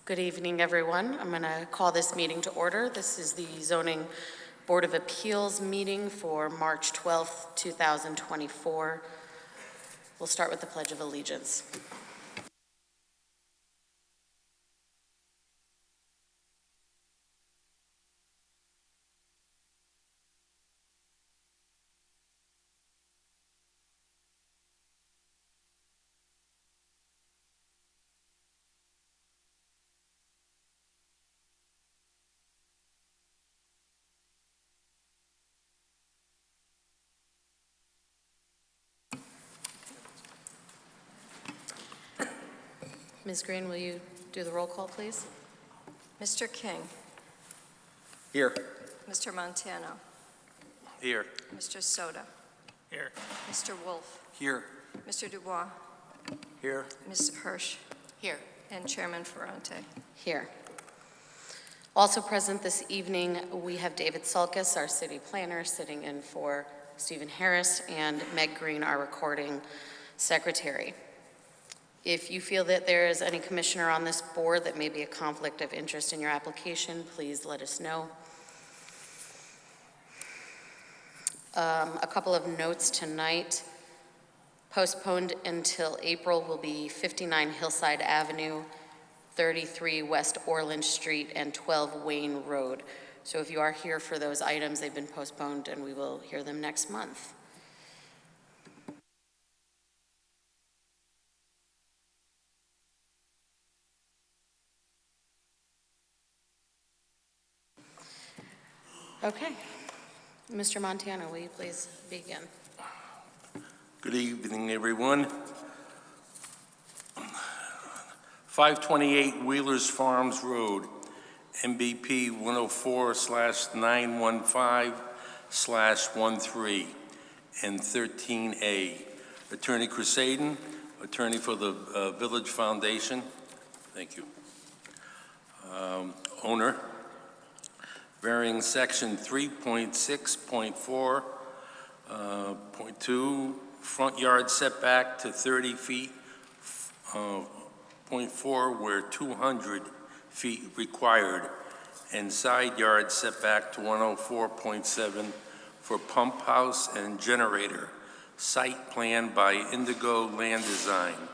Good evening, everyone. I'm going to call this meeting to order. This is the Zoning Board of Appeals meeting for March 12th, 2024. We'll start with the Pledge of Allegiance. Ms. Green, will you do the roll call, please? Mr. King. Here. Mr. Montano. Here. Mr. Soto. Here. Mr. Wolf. Here. Mr. Dubois. Here. Ms. Hirsch. Here. And Chairman Ferrante. Here. Also present this evening, we have David Sulkus, our city planner, sitting in for Stephen Harris, and Meg Green, our recording secretary. If you feel that there is any commissioner on this board that may be a conflict of interest in your application, please let us know. A couple of notes tonight. Postponed until April will be 59 Hillside Avenue, 33 West Orland Street, and 12 Wayne Road. So if you are here for those items, they've been postponed and we will hear them next month. Okay. Mr. Montano, will you please begin? Good evening, everyone. 528 Wheelers Farms Road, MBP 104/915/13 and 13A. Attorney Crusaden, attorney for the Village Foundation. Thank you. Owner. Varying section 3.6.4.2, front yard setback to 30 feet, .4 where 200 feet required, and side yard setback to 104.7 for pump house and generator. Site plan by Indigo Land Design.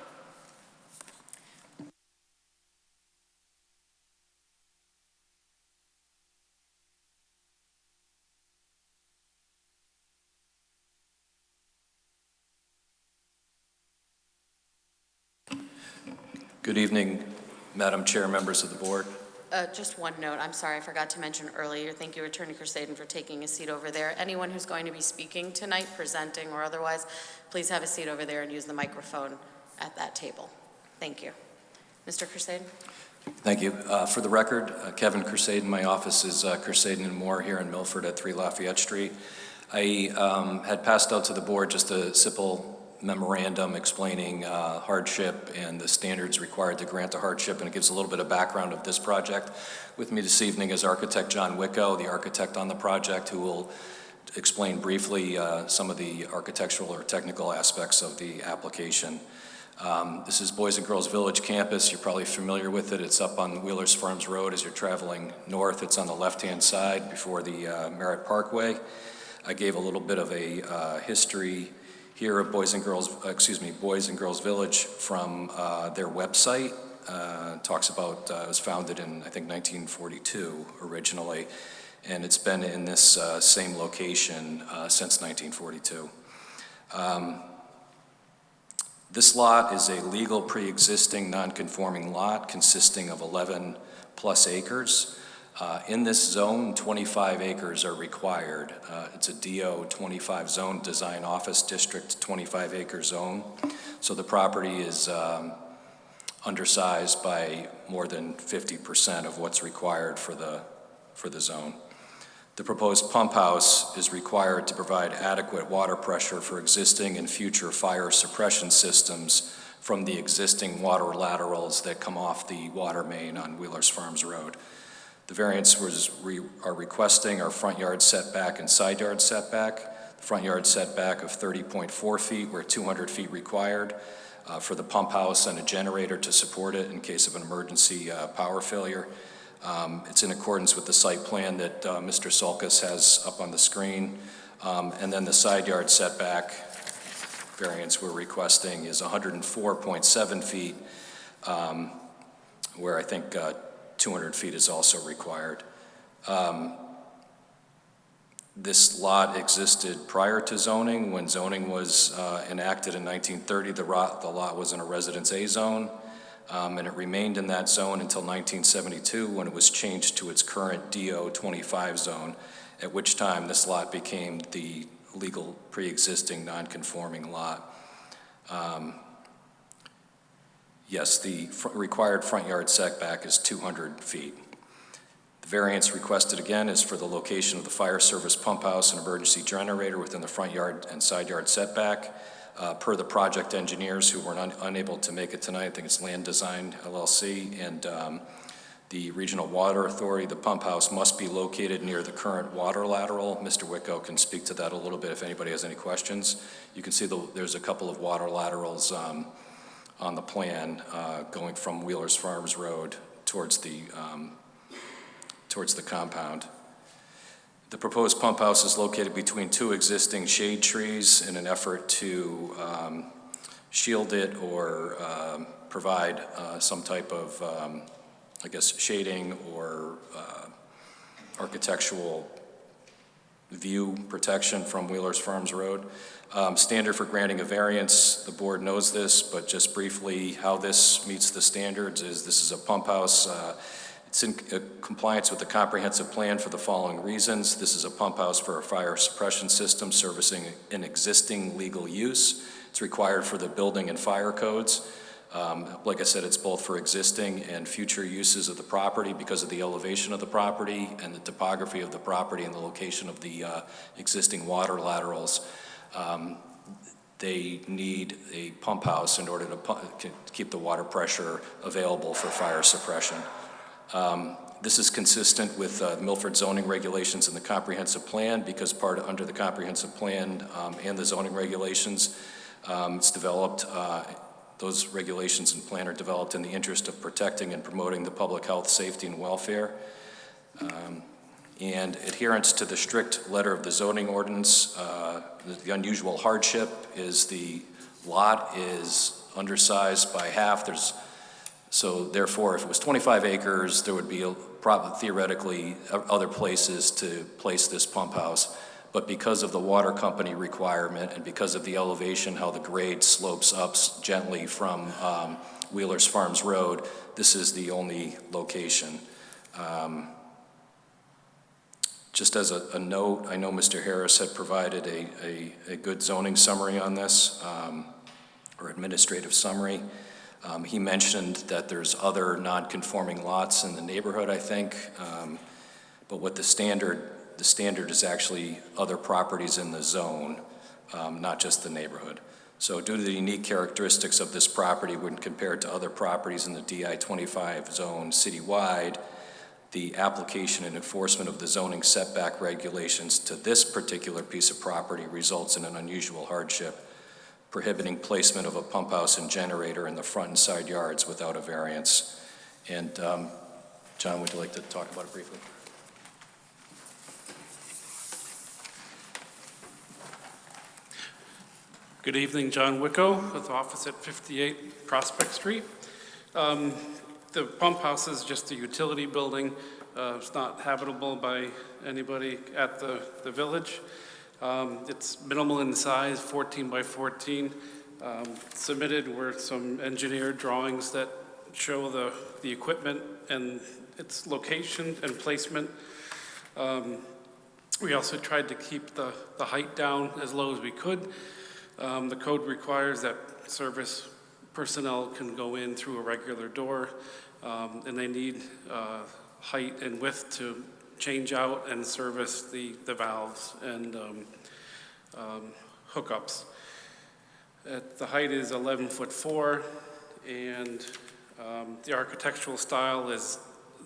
Good evening, Madam Chair, members of the board. Just one note. I'm sorry, I forgot to mention earlier. Thank you, Attorney Crusaden, for taking a seat over there. Anyone who's going to be speaking tonight, presenting or otherwise, please have a seat over there and use the microphone at that table. Thank you. Mr. Crusaden? Thank you. For the record, Kevin Crusaden. My office is Crusaden and Moore here in Milford at 3 Lafayette Street. I had passed out to the board just a simple memorandum explaining hardship and the standards required to grant a hardship, and it gives a little bit of background of this project. With me this evening is architect John Wicko, the architect on the project, who will explain briefly some of the architectural or technical aspects of the application. This is Boys and Girls Village campus. You're probably familiar with it. It's up on Wheelers Farms Road as you're traveling north. It's on the left-hand side before the Merritt Parkway. I gave a little bit of a history here of Boys and Girls Village from their website. Talks about, it was founded in, I think, 1942 originally, and it's been in this same location since 1942. This lot is a legal pre-existing non-conforming lot consisting of 11 plus acres. In this zone, 25 acres are required. It's a DO 25 zone, design office district 25 acre zone. So the property is undersized by more than 50% of what's required for the zone. The proposed pump house is required to provide adequate water pressure for existing and future fire suppression systems from the existing water laterals that come off the water main on Wheelers Farms Road. The variance are requesting our front yard setback and side yard setback. The front yard setback of 30.4 feet where 200 feet required. for the pump house and a generator to support it in case of an emergency power failure. It's in accordance with the site plan that Mr. Sulkus has up on the screen. And then the side yard setback variance we're requesting is 104.7 feet, where I think 200 feet is also required. This lot existed prior to zoning. When zoning was enacted in 1930, the lot was in a Residence A zone, and it remained in that zone until 1972 when it was changed to its current DO 25 zone, at which time this lot became the legal pre-existing non-conforming lot. Yes, the required front yard setback is 200 feet. The variance requested again is for the location of the fire service pump house and emergency generator within the front yard and side yard setback. Per the project engineers who were unable to make it tonight, I think it's Land Design LLC, and the Regional Water Authority, the pump house must be located near the current water lateral. Mr. Wicko can speak to that a little bit if anybody has any questions. You can see there's a couple of water laterals on the plan going from Wheeler's Farms Road towards the compound. The proposed pump house is located between two existing shade trees in an effort to shield it or provide some type of, I guess, shading or architectural view protection from Wheeler's Farms Road. Standard for granting a variance, the board knows this, but just briefly how this meets the standards is this is a pump house. It's in compliance with the comprehensive plan for the following reasons. This is a pump house for a fire suppression system servicing an existing legal use. It's required for the building and fire codes. Like I said, it's both for existing and future uses of the property because of the elevation of the property and the topography of the property and the location of the existing water laterals. They need a pump house in order to keep the water pressure available for fire suppression. This is consistent with Milford zoning regulations and the comprehensive plan because under the comprehensive plan and the zoning regulations, it's developed, those regulations and plan are developed in the interest of protecting and promoting the public health, safety, and welfare. And adherence to the strict letter of the zoning ordinance. The unusual hardship is the lot is undersized by half. So therefore, if it was 25 acres, there would be probably theoretically other places to place this pump house. But because of the water company requirement and because of the elevation, how the grade slopes up gently from Wheeler's Farms Road, this is the only location. Just as a note, I know Mr. Harris had provided a good zoning summary on this, or administrative summary. He mentioned that there's other non-conforming lots in the neighborhood, I think, but what the standard is actually other properties in the zone, not just the neighborhood. So due to the unique characteristics of this property when compared to other properties in the DI-25 zone citywide, the application and enforcement of the zoning setback regulations to this particular piece of property results in an unusual hardship, prohibiting placement of a pump house and generator in the front and side yards without a variance. And John, would you like to talk about it briefly? Good evening, John Wicko with office at 58 Prospect Street. The pump house is just a utility building. It's not habitable by anybody at the village. It's minimal in size, 14 by 14. Submitted were some engineered drawings that show the equipment and its location and placement. We also tried to keep the height down as low as we could. The code requires that service personnel can go in through a regular door, and they need height and width to change out and service the valves and hookups. The height is 11'4", and the architectural style is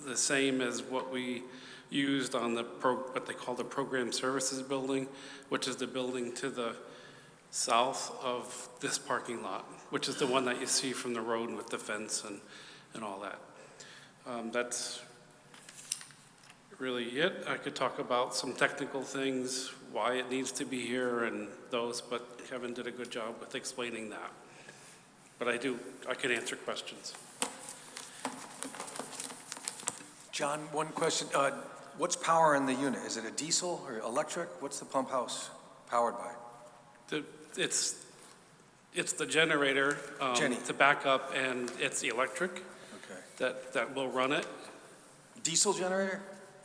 the same as what we used on what they call the program services building, which is the building to the south of this parking lot, which is the one that you see from the road with the fence and all that. That's really it. I could talk about some technical things, why it needs to be here and those, but Kevin did a good job with explaining that. But I could answer questions. John, one question. What's power in the unit? Is it a diesel or electric? What's the pump house powered by? It's the generator Jenny. to back up, and it's the electric Okay. that will run it. Diesel generator?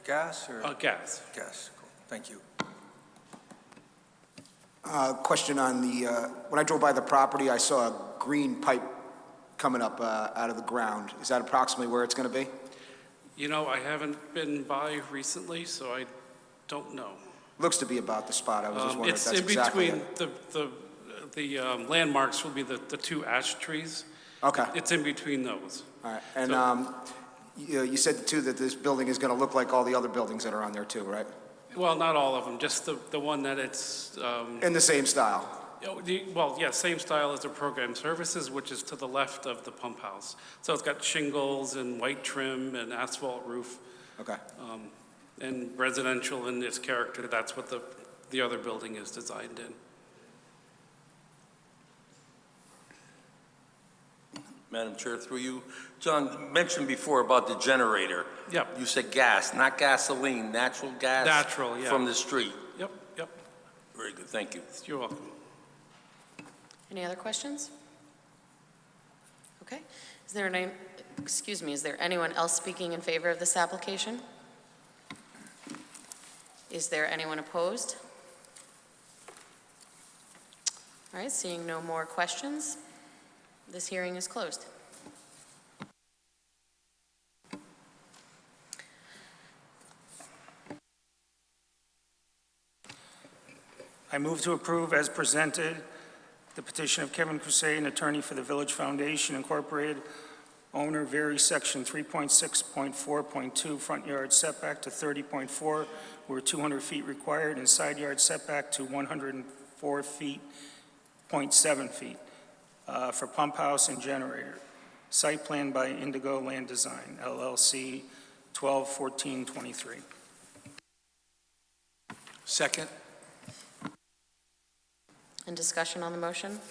Gas or? Gas. Gas. Cool. Thank you. Question on the, when I drove by the property, I saw a green pipe coming up out of the ground. Is that approximately where it's going to be? You know, I haven't been by recently, so I don't know. Looks to be about the spot. I was just wondering if It's that's in exactly between, it. the landmarks will be the two ash trees. Okay, It's in between those. all right. And So- you said, too, that this building is going to look like all the other buildings that are on there, too, right? Well, not all of them, just the one that it's, In the same style? same style as the program services, which is to the left of the pump house. So it's got shingles and white trim and asphalt roof, Okay. and residential in its character. That's what the other building is designed in. Madam Chair, through you. John mentioned before about the generator. Yep. You said gas, not gasoline, natural gas? Natural, yeah. From the street. Yep, Very good, thank you. you're welcome. Any other questions? Okay. Is there is there anyone else speaking in favor of this application? Is there anyone opposed? All right, seeing no more questions, this hearing is closed. I move to approve as presented the petition of Kevin Crusade, an attorney for the Village Foundation Incorporated, owner, vary section 3.6.4.2, front yard setback to 30.4, where 200 feet required, and side yard setback to 104 feet, 0.7 feet, for pump house and generator. Site plan by Indigo Land Design, LLC, 12/14/23. Second? And discussion on the motion?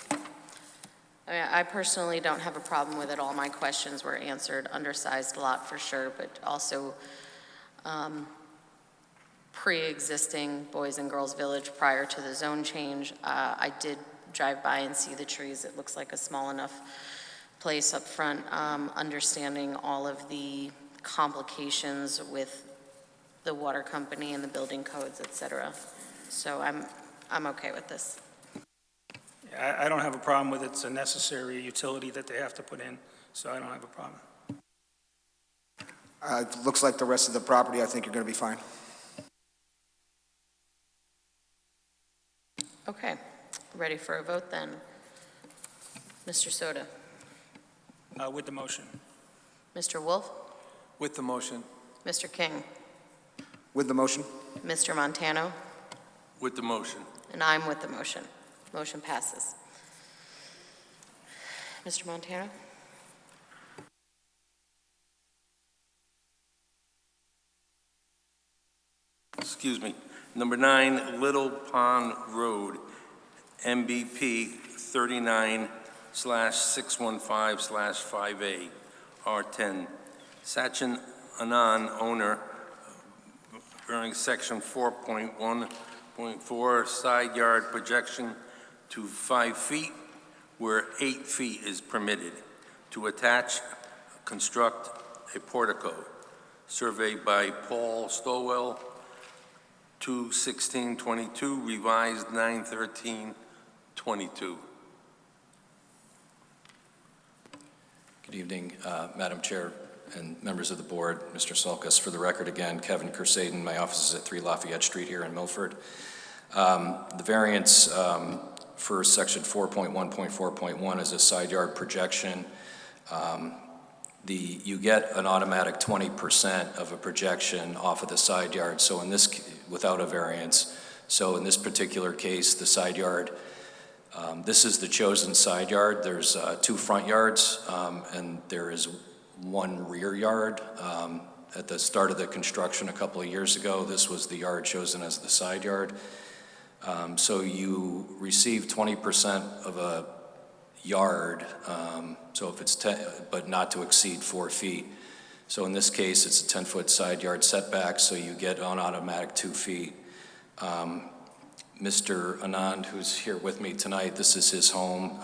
I personally don't have a problem with it. All my questions were answered. Undersized lot for sure, but also pre-existing Boys and Girls Village prior to the zone change. I did drive by and see the trees. It looks like a small enough place up front, understanding all of the complications with the water company and the building codes, et cetera. So I'm okay with this. I don't have a problem with it. It's a necessary utility that they have to put in, so I don't have a problem. It looks like the rest of the property, I think you're going to be fine. Okay, ready for a vote then. Mr. Soto? With the motion. Mr. Wolf? With the motion. Mr. King? With the motion? Mr. Montano? With the motion. And I'm with the motion. Motion passes. Mr. Montano? Excuse me. Number 9, Little Pond Road, MBP 39/615/5A, R10. Sachin Anand, owner, bearing section 4.1.4, side yard projection to 5 feet, where 8 feet is permitted, to attach, construct a portico. Surveyed by Paul Stowell, 2/16/22, revised 9/13/22. Good evening, Madam Chair and members of the board, Mr. Sulkus. For the record, again, Kevin Kersaden, my office is at 3 Lafayette Street here in Milford. The variance for section 4.1.4.1 is a side yard projection. You get an automatic 20% of a projection off of the side yard, so in this, without a variance. So in this particular case, the side yard This is the chosen side yard. There's 2 front yards, and there is 1 rear yard. At the start of the construction a couple of years ago, this was the yard chosen as the side yard. So you receive 20% of a yard, so if it's 10, but not to exceed 4 feet. So in this case, it's a 10-foot side yard setback, so you get on automatic 2 feet. Mr. Anand, who's here with me tonight, this is his home.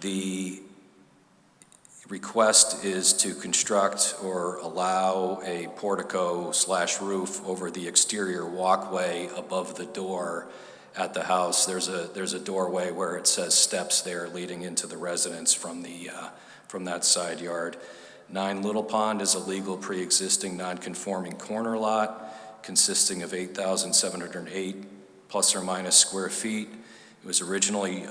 The request is to construct or allow a portico/roof over the exterior walkway above the door at the house. There's a doorway where it says steps there leading into the residence from that side yard. 9 Little Pond is a legal pre-existing non-conforming corner lot consisting of 8,708 plus or minus square feet. It was originally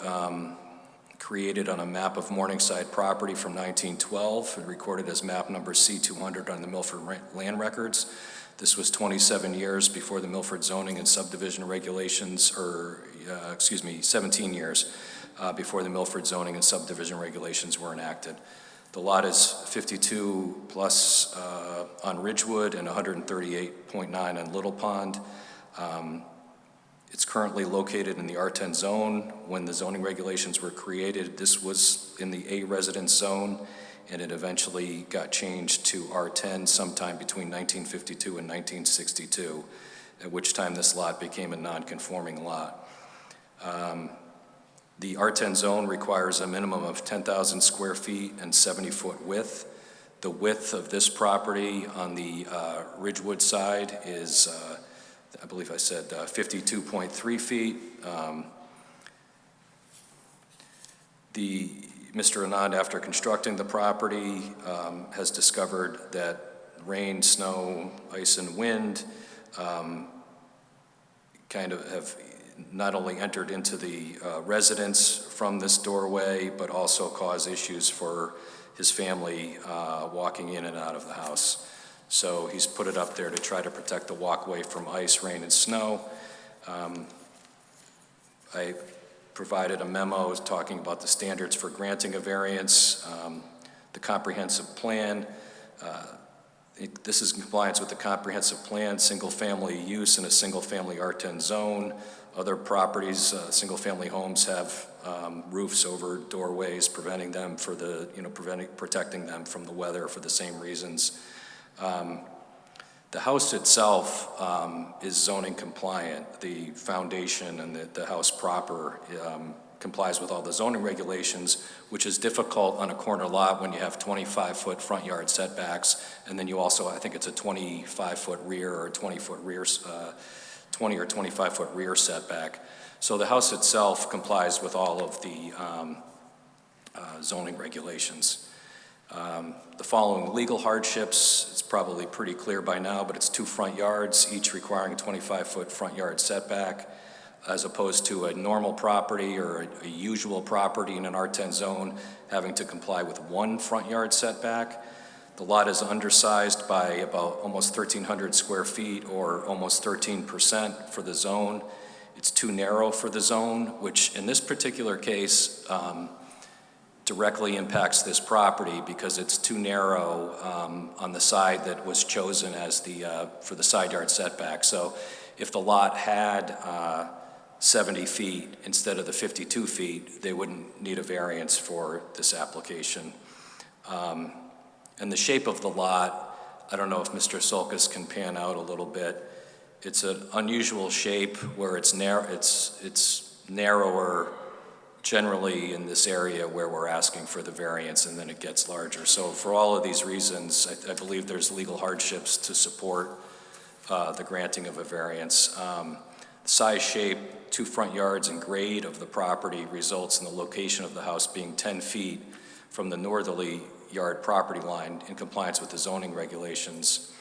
created on a map of Morningside property from 1912 and recorded as map number C200 on the Milford land records. This was 27 years before the Milford zoning and subdivision regulations, 17 years before the Milford zoning and subdivision regulations were enacted. The lot is 52 plus on Ridgewood and 138.9 on Little Pond. It's currently located in the R10 zone. When the zoning regulations were created, this was in the A residence zone, and it eventually got changed to R10 sometime between 1952 and 1962, at which time this lot became a non-conforming lot. The R10 zone requires a minimum of 10,000 square feet and 70-foot width. The width of this property on the Ridgewood side is, I believe I said 52.3 feet. Mr. Anand, after constructing the property, has discovered that rain, snow, ice, and wind kind of have not only entered into the residence from this doorway, but also cause issues for his family walking in and out of the house. So he's put it up there to try to protect the walkway from ice, rain, and snow. I provided a memo talking about the standards for granting a variance, the comprehensive plan. This is in compliance with the comprehensive plan, single-family use in a single-family R10 zone. Other properties, single-family homes have roofs over doorways, protecting them from the weather for the same reasons. The house itself is zoning compliant. The foundation and the house proper complies with all the zoning regulations, which is difficult on a corner lot when you have 25-foot front yard setbacks, and then you also, I think it's a 25-foot rear or 20-foot rear, 20 or 25-foot rear setback. So the house itself complies with all of the zoning regulations. The following legal hardships, it's probably pretty clear by now, but it's 2 front yards, each requiring a 25-foot front yard setback, as opposed to a normal property or a usual property in an R10 zone having to comply with 1 front yard setback. The lot is undersized by about almost 1,300 square feet, or almost 13% for the zone. It's too narrow for the zone, which in this particular case directly impacts this property because it's too narrow on the side that was chosen as for the side yard setback. So if the lot had 70 feet instead of the 52 feet, they wouldn't need a variance for this application. And the shape of the lot, I don't know if Mr. Sulkus can pan out a little bit. It's an unusual shape where it's narrower generally in this area where we're asking for the variance, and then it gets larger. So for all of these reasons, I believe there's legal hardships to support the granting of a variance. Size, shape, 2 front yards, and grade of the property results in the location of the house being 10 feet from the northerly yard property line in compliance with the zoning regulations.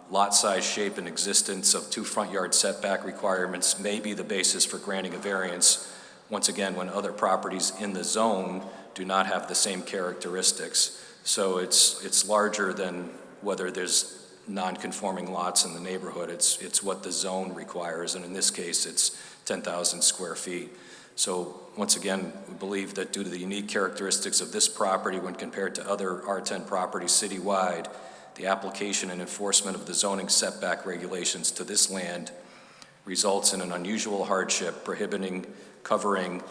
Lot size, shape, and existence of 2 front yard setback requirements may be the basis for granting a variance, once again, when other properties in the zone do not have the same characteristics. So it's larger than whether there's non-conforming lots in the neighborhood. It's what the zone requires, and in this case, it's 10,000 square feet. So once again, we believe that due to the unique characteristics of this property when compared to other R10 properties citywide, the application and enforcement of the zoning setback regulations to this land results in an unusual hardship prohibiting covering,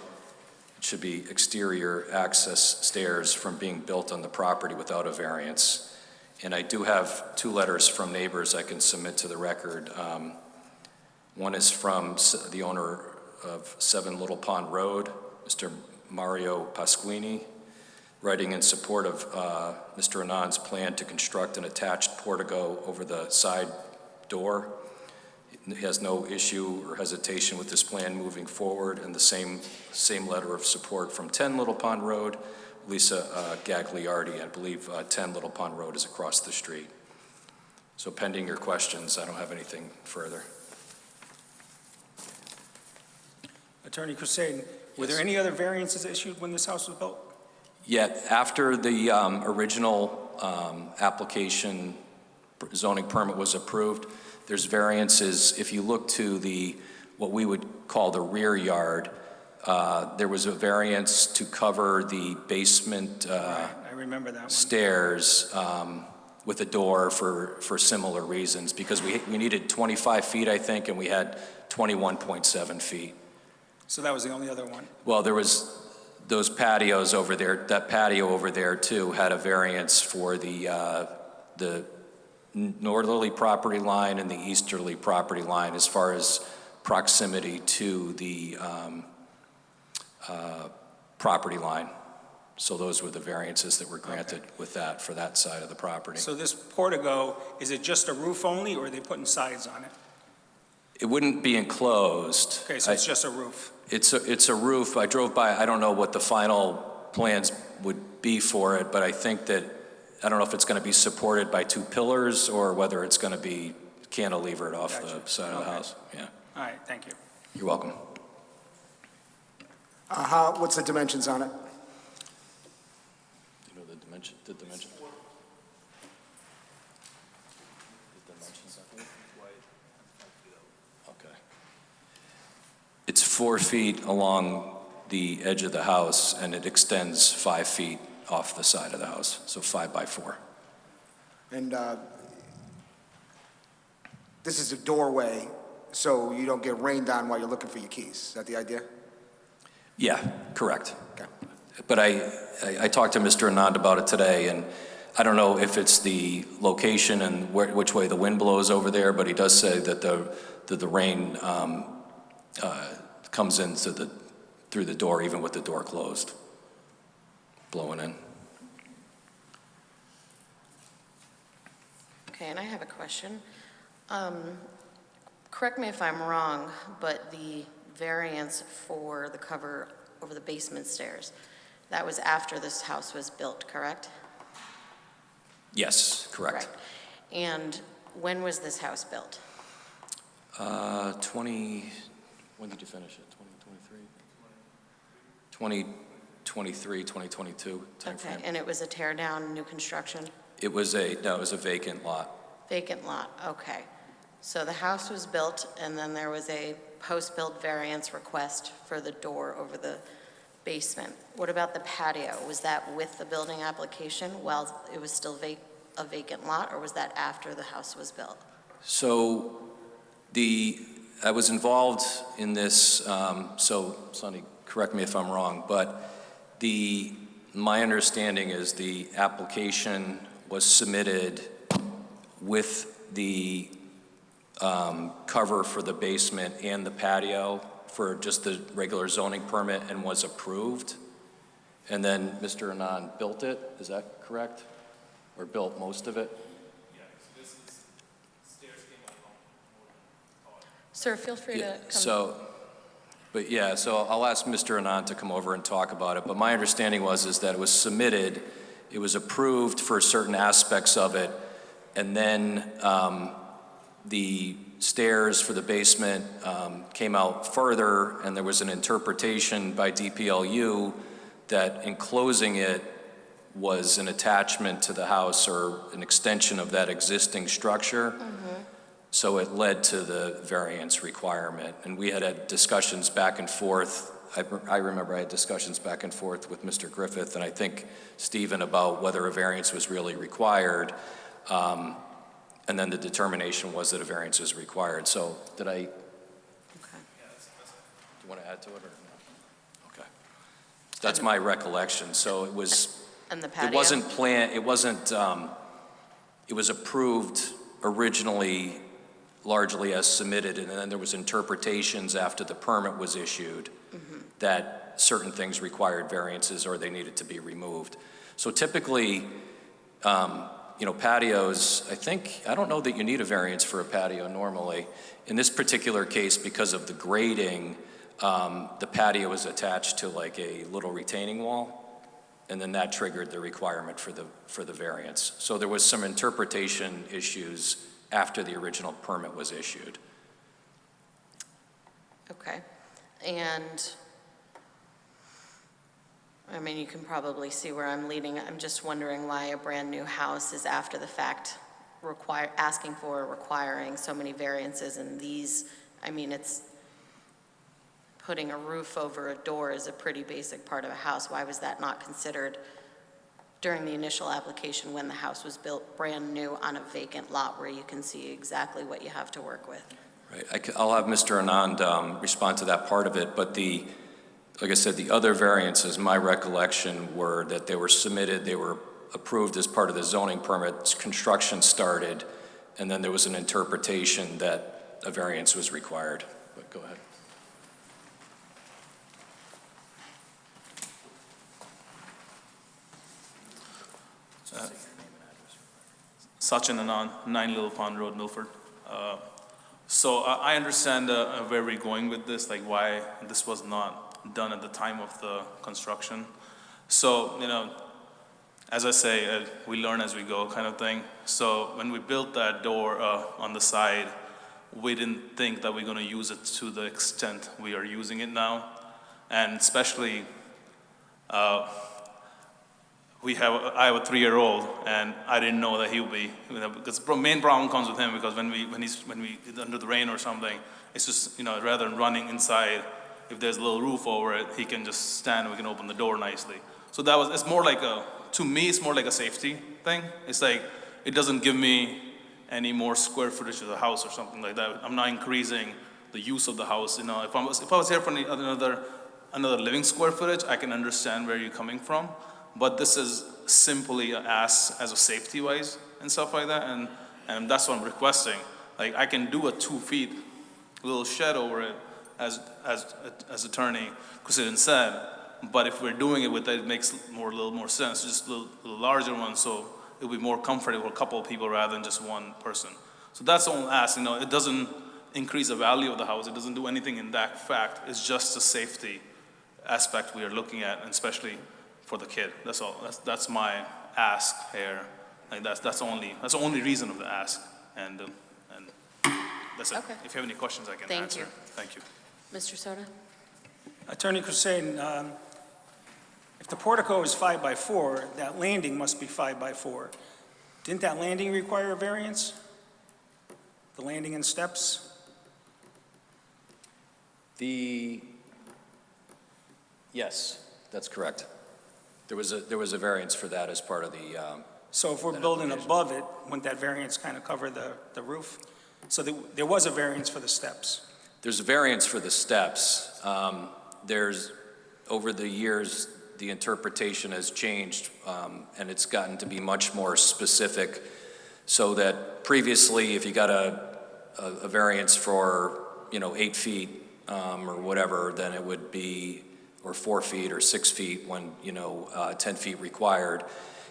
it should be exterior access stairs, from being built on the property without a variance. And I do have 2 letters from neighbors I can submit to the record. One is from the owner of 7 Little Pond Road, Mr. Mario Pasquini, writing in support of Mr. Anand's plan to construct an attached portico over the side door. He has no issue or hesitation with this plan moving forward, and the same letter of support from 10 Little Pond Road, Lisa Gagliardi. I believe 10 Little Pond Road is across the street. So pending your questions, I don't have anything further. Attorney Crusade, were there Yes. any other variances issued when this house was built? Yet, after the original application zoning permit was approved, there's variances. If you look to what we would call the rear yard, there was a variance to cover the basement I remember that one. stairs with a door for similar reasons, because we needed 25 feet, I think, and we had 21.7 feet. So that was the only other one? Well, there was those patios over there, that patio over there too had a variance for the northerly property line and the easterly property line as far as proximity to the property line. So those were the variances that were granted with that, for that side of the property. So this portico, is it just a roof only, or are they putting sides on it? It wouldn't be enclosed. Okay, so it's just a roof. It's a roof. I drove by, I don't know what the final plans would be for it, but I think that, I don't know if it's going to be supported by 2 pillars or whether it's going to be cantilevered off Gotcha. the side of the Okay. house. Yeah, All right, thank you. you're welcome. What's the dimensions on it? Do you know the dimension? Okay. It's 4 feet along the edge of the house, and it extends 5 feet off the side of the house, so 5 by 4. And this is a doorway, so you don't get rained on while you're looking for your keys. Is that the idea? Yeah, correct. Okay. But I talked to Mr. Anand about it today, and I don't know if it's the location and which way the wind blows over there, but he does say that the rain comes in through the door, even with the door closed, blowing in. Okay, and I have a question. Correct me if I'm wrong, but the variance for the cover over the basement stairs, that was after this house was built, correct? Yes, correct. Right. And when was this house built? When did you finish it? 2023, 2022 timeframe. Okay, and it was a tear down, new construction? It was a vacant lot. Vacant lot, okay. So the house was built, and then there was a post-built variance request for the door over the basement. What about the patio? Was that with the building application while it was still a vacant lot, or was that after the house was built? So I was involved in this, so Sonny, correct me if I'm wrong, but my understanding is the application was submitted with the cover for the basement and the patio for just the regular zoning permit and was approved. And then Mr. Anand built it, is that correct? Or built most of it? Sir, feel free to Yeah, come. so I'll ask Mr. Anand to come over and talk about it, but my understanding is that it was submitted, it was approved for certain aspects of it, and then the stairs for the basement came out further, and there was an interpretation by DPLU that enclosing it was an attachment to the house or an extension of that existing structure. So it led to the variance requirement. And we had discussions back and forth. I remember I had discussions back and forth with Mr. Griffith, and I think Stephen, about whether a variance was really required. And then the determination was that a variance was required. So did I, do Okay. you want to add to it or no? Okay. So that's my recollection. So it was, And the patio? it wasn't planned, it wasn't, it was approved originally largely as submitted, and then there was interpretations after the permit was issued that certain things required variances or they needed to be removed. So typically, patios, I don't know that you need a variance for a patio normally. In this particular case, because of the grading, the patio is attached to like a little retaining wall, and then that triggered the requirement for the variance. So there was some interpretation issues after the original permit was issued. Okay. And, I mean, you can probably see where I'm leading. I'm just wondering why a brand-new house is after the fact asking for or requiring so many variances, and these, I mean, it's putting a roof over a door is a pretty basic part of a house. Why was that not considered during the initial application when the house was built brand new on a vacant lot where you can see exactly what you have to work with? Right. I'll have Mr. Anand respond to that part of it, but like I said, the other variances, my recollection were that they were submitted, they were approved as part of the zoning permit, construction started, and then there was an interpretation that a variance was required. But go ahead. Sachin Anand, 9 Little Pond Road, Milford. So I understand where we're going with this, like why this was not done at the time of the construction. So, as I say, we learn as we go kind of thing. So when we built that door on the side, we didn't think that we're going to use it to the extent we are using it now. And especially, I have a 3-year-old, and I didn't know that he would be, because the main problem comes with him, because when we under the rain or something, it's just, rather than running inside, if there's a little roof over it, he can just stand and we can open the door nicely. So it's more like to me, it's more like a safety thing. It's like, it doesn't give me any more square footage of the house or something like that. I'm not increasing the use of the house. If I was here for another living square footage, I can understand where you're coming from. But this is simply as a safety wise and stuff like that, and that's what I'm requesting. Like, I can do a 2 feet little shed over it, as Attorney Kusidin said. But if we're doing it with that, it makes a little more sense. Just a little larger one, so it'll be more comfortable for a couple of people rather than just one person. So that's all I'm asking. It doesn't increase the value of the house. It doesn't do anything in that fact. It's just a safety aspect we are looking at, and especially for the kid. That's all. That's my ask here. Like that's the only reason of the ask. And that's it. Okay. If you have any questions, I can Thank answer. you. Thank you. Mr. Soto? Attorney Hussein, if the portico is 5 by 4, that landing must be 5 by 4. Didn't that landing require a variance? The landing and steps? Yes, that's correct. There was a variance for that as part of the, So if we're building above it, wouldn't that variance kind of cover the roof? So there was a variance for the steps. there's a variance for the steps. Over the years, the interpretation has changed, and it's gotten to be much more specific, so that previously, if you got a variance for, 8 feet or whatever, then it would be, or 4 feet or 6 feet when, 10 feet required.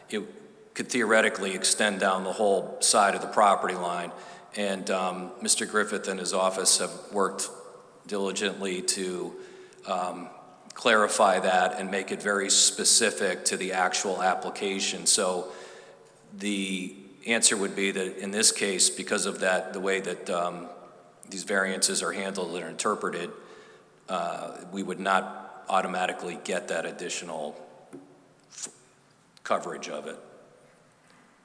It could theoretically extend down the whole side of the property line. And Mr. Griffith and his office have worked diligently to clarify that and make it very specific to the actual application. So the answer would be that in this case, because of that, the way that these variances are handled and interpreted, we would not automatically get that additional coverage of it.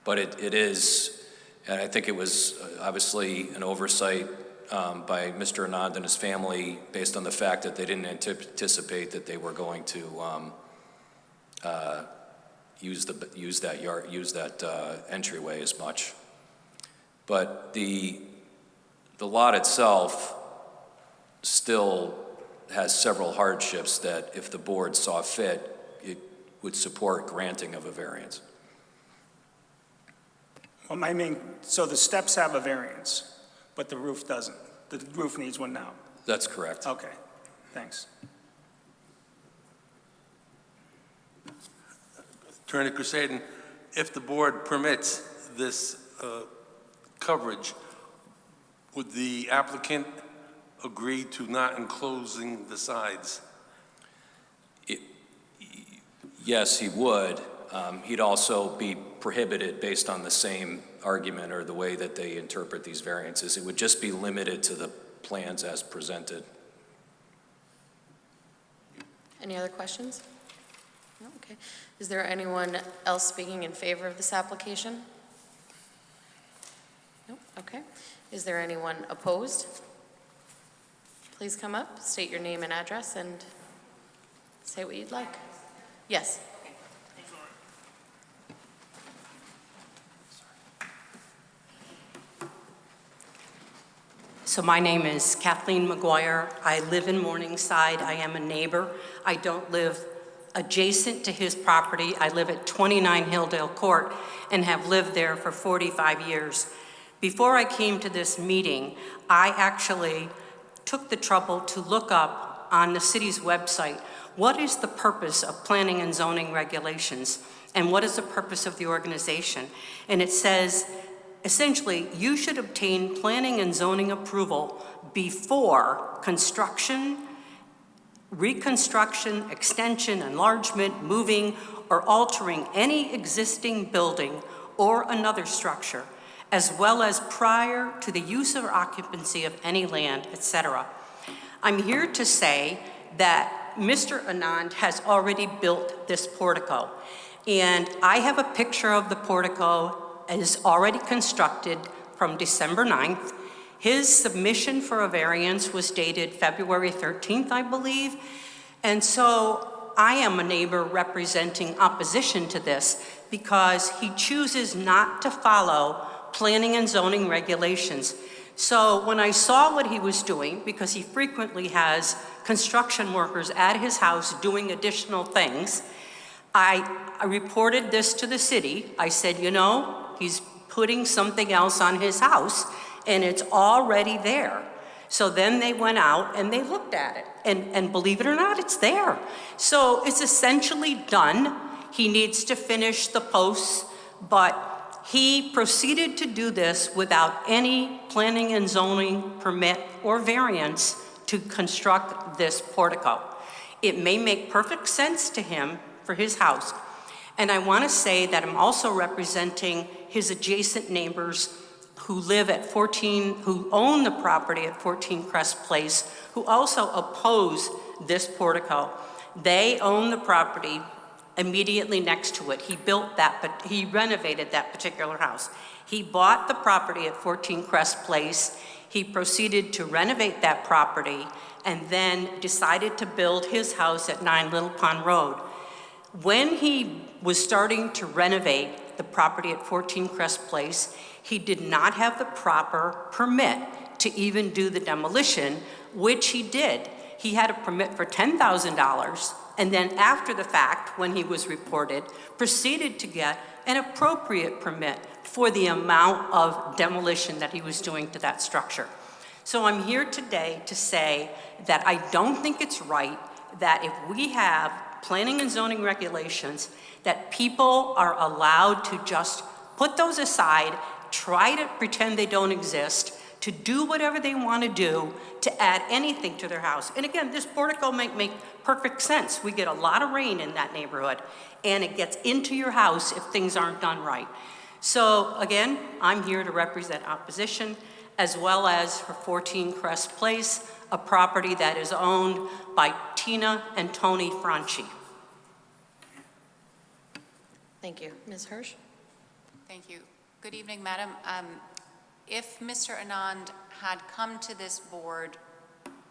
But it is, And I think it was obviously an oversight by Mr. Anand and his family based on the fact that they didn't anticipate that they were going to use that entryway as much. But the lot itself still has several hardships that if the board saw fit, it would support granting of a variance. Well, so the steps have a variance, but the roof doesn't. The roof needs one now. That's correct. Okay, thanks. Attorney Crusaden, if the board permits this coverage, would the applicant agree to not enclosing the sides? Yes, he would. He'd also be prohibited based on the same argument or the way that they interpret these variances. It would just be limited to the plans as presented. Any other questions? No? Okay. Is there anyone else speaking in favor of this application? No? Okay. Is there anyone opposed? Please come up, state your name and address, and say what you'd like. Yes. So my name is Kathleen McGuire. I live in Morningside. I am a neighbor. I don't live adjacent to his property. I live at 29 Hilldale Court and have lived there for 45 years. Before I came to this meeting, I actually took the trouble to look up on the city's website, what is the purpose of planning and zoning regulations, and what is the purpose of the organization? And it says, essentially, you should obtain planning and zoning approval before construction, reconstruction, extension, enlargement, moving, or altering any existing building or another structure, as well as prior to the use or occupancy of any land, etc. I'm here to say that Mr. Anand has already built this portico, and I have a picture of the portico. It is already constructed from December 9th. His submission for a variance was dated February 13th, I believe. And so I am a neighbor representing opposition to this because he chooses not to follow planning and zoning regulations. So when I saw what he was doing, because he frequently has construction workers at his house doing additional things, I reported this to the city. I said, you know, he's putting something else on his house, and it's already there. So then they went out and they looked at it, and believe it or not, it's there. So it's essentially done. He needs to finish the posts, but he proceeded to do this without any planning and zoning permit or variance to construct this portico. It may make perfect sense to him for his house. And I want to say that I'm also representing his adjacent neighbors who live at who own the property at 14 Crest Place, who also oppose this portico. They own the property immediately next to it. He built that, but he renovated that particular house. He bought the property at 14 Crest Place. He proceeded to renovate that property and then decided to build his house at 9 Little Pond Road. When he was starting to renovate the property at 14 Crest Place, he did not have the proper permit to even do the demolition, which he did. He had a permit for $10,000, and then after the fact, when he was reported, proceeded to get an appropriate permit for the amount of demolition that he was doing to that structure. So I'm here today to say that I don't think it's right that if we have planning and zoning regulations, that people are allowed to just put those aside, try to pretend they don't exist, to do whatever they want to do to add anything to their house. And again, this portico might make perfect sense. We get a lot of rain in that neighborhood, and it gets into your house if things aren't done right. So again, I'm here to represent opposition, as well as for 14 Crest Place, a property that is owned by Tina and Tony Franchi. Thank you. Ms. Hirsch? Thank you. Good evening, Madam. If Mr. Anand had come to this board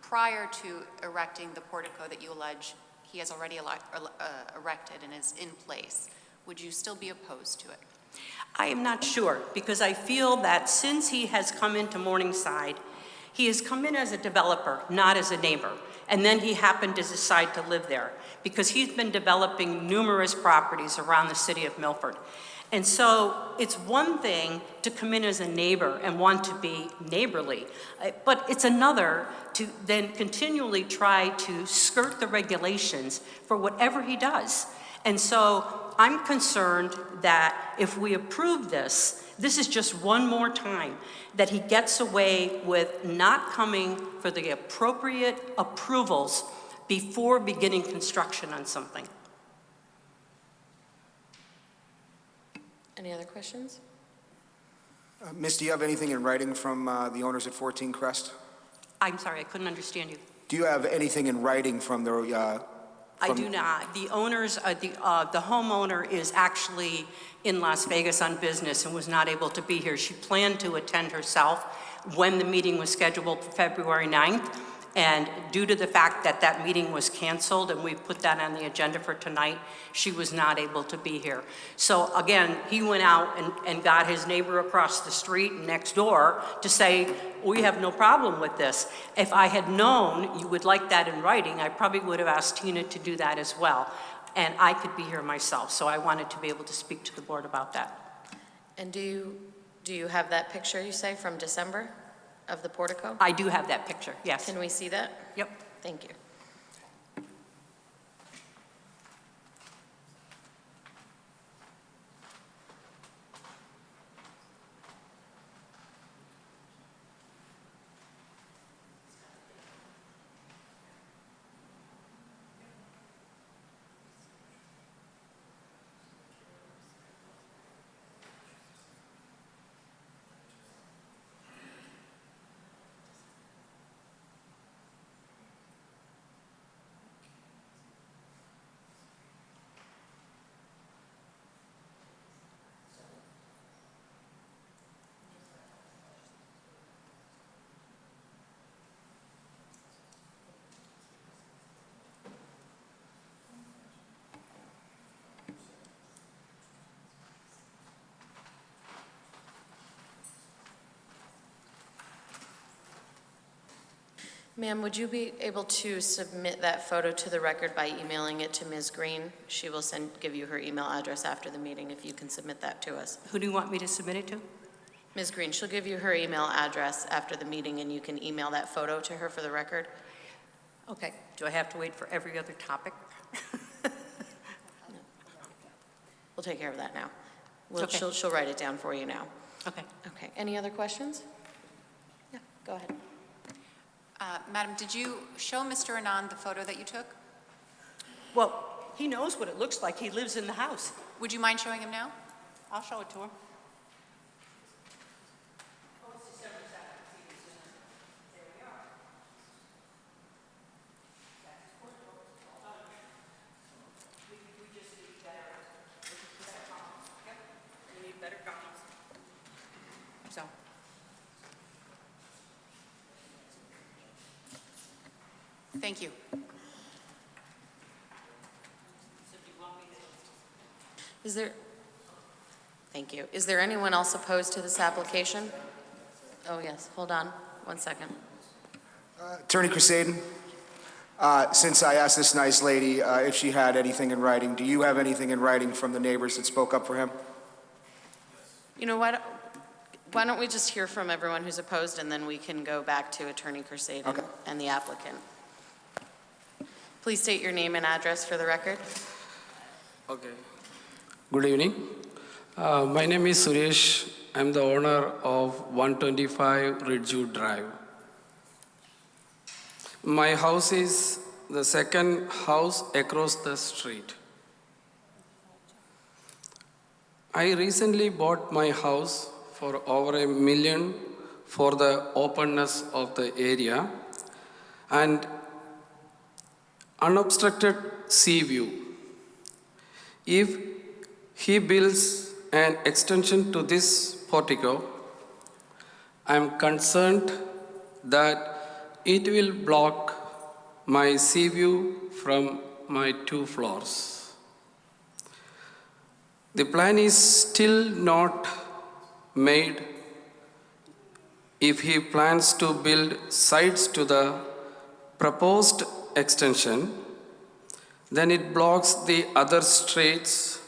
prior to erecting the portico that you allege he has already erected and is in place, would you still be opposed to it? I am not sure, because I feel that since he has come into Morningside, he has come in as a developer, not as a neighbor. And then he happened to decide to live there, because he's been developing numerous properties around the city of Milford. And so it's one thing to come in as a neighbor and want to be neighborly, but it's another to then continually try to skirt the regulations for whatever he does. And so I'm concerned that if we approve this, this is just one more time that he gets away with not coming for the appropriate approvals before beginning construction on something. Any other questions? Miss, do you have anything in writing from the owners at 14 Crest? I'm sorry, I couldn't understand you. Do you have anything in writing from the... I do not. The owners, the homeowner is actually in Las Vegas on business and was not able to be here. She planned to attend herself when the meeting was scheduled for February 9th. And due to the fact that that meeting was canceled and we put that on the agenda for tonight, she was not able to be here. So again, he went out and got his neighbor across the street next door to say, we have no problem with this. If I had known you would like that in writing, I probably would have asked Tina to do that as well. And I could be here myself, so I wanted to be able to speak to the board about that. And do you have that picture, you say, from December of the portico? I do have that picture, yes. Can we see that? Yep. Thank you. Ma'am, would you be able to submit that photo to the record by emailing it to Ms. Green? She will give you her email address after the meeting if you can submit that to us. Who do you want me to submit it to? Ms. Green, she'll give you her email address after the meeting and you can email that photo to her for the record. Okay. Do I have to wait for every other topic? We'll take care of that now. Okay. She'll write it down for you now. Okay. Okay, any other questions? Yeah, go ahead. Madam, did you show Mr. Anand the photo that you took? Well, he knows what it looks like. He lives in the house. Would you mind showing him now? I'll show it to him. So. Thank you. Thank you. Is there anyone else opposed to this application? Oh, yes, hold on, 1 second. Attorney Crusaden, since I asked this nice lady if she had anything in writing, do you have anything in writing from the neighbors that spoke up for him? You know what? Why don't we just hear from everyone who's opposed, and then we can go back to Attorney Crusaden Okay. and the applicant. Please state your name and address for the record. Okay. Good evening. My name is Suresh. I'm the owner of 125 Ridgeview Drive. My house is the second house across the street. I recently bought my house for over $1 million for the openness of the area and unobstructed sea view. If he builds an extension to this portico, I am concerned that it will block my sea view from my 2 floors. The plan is still not made if he plans to build sides to the proposed extension, then it blocks the other streets,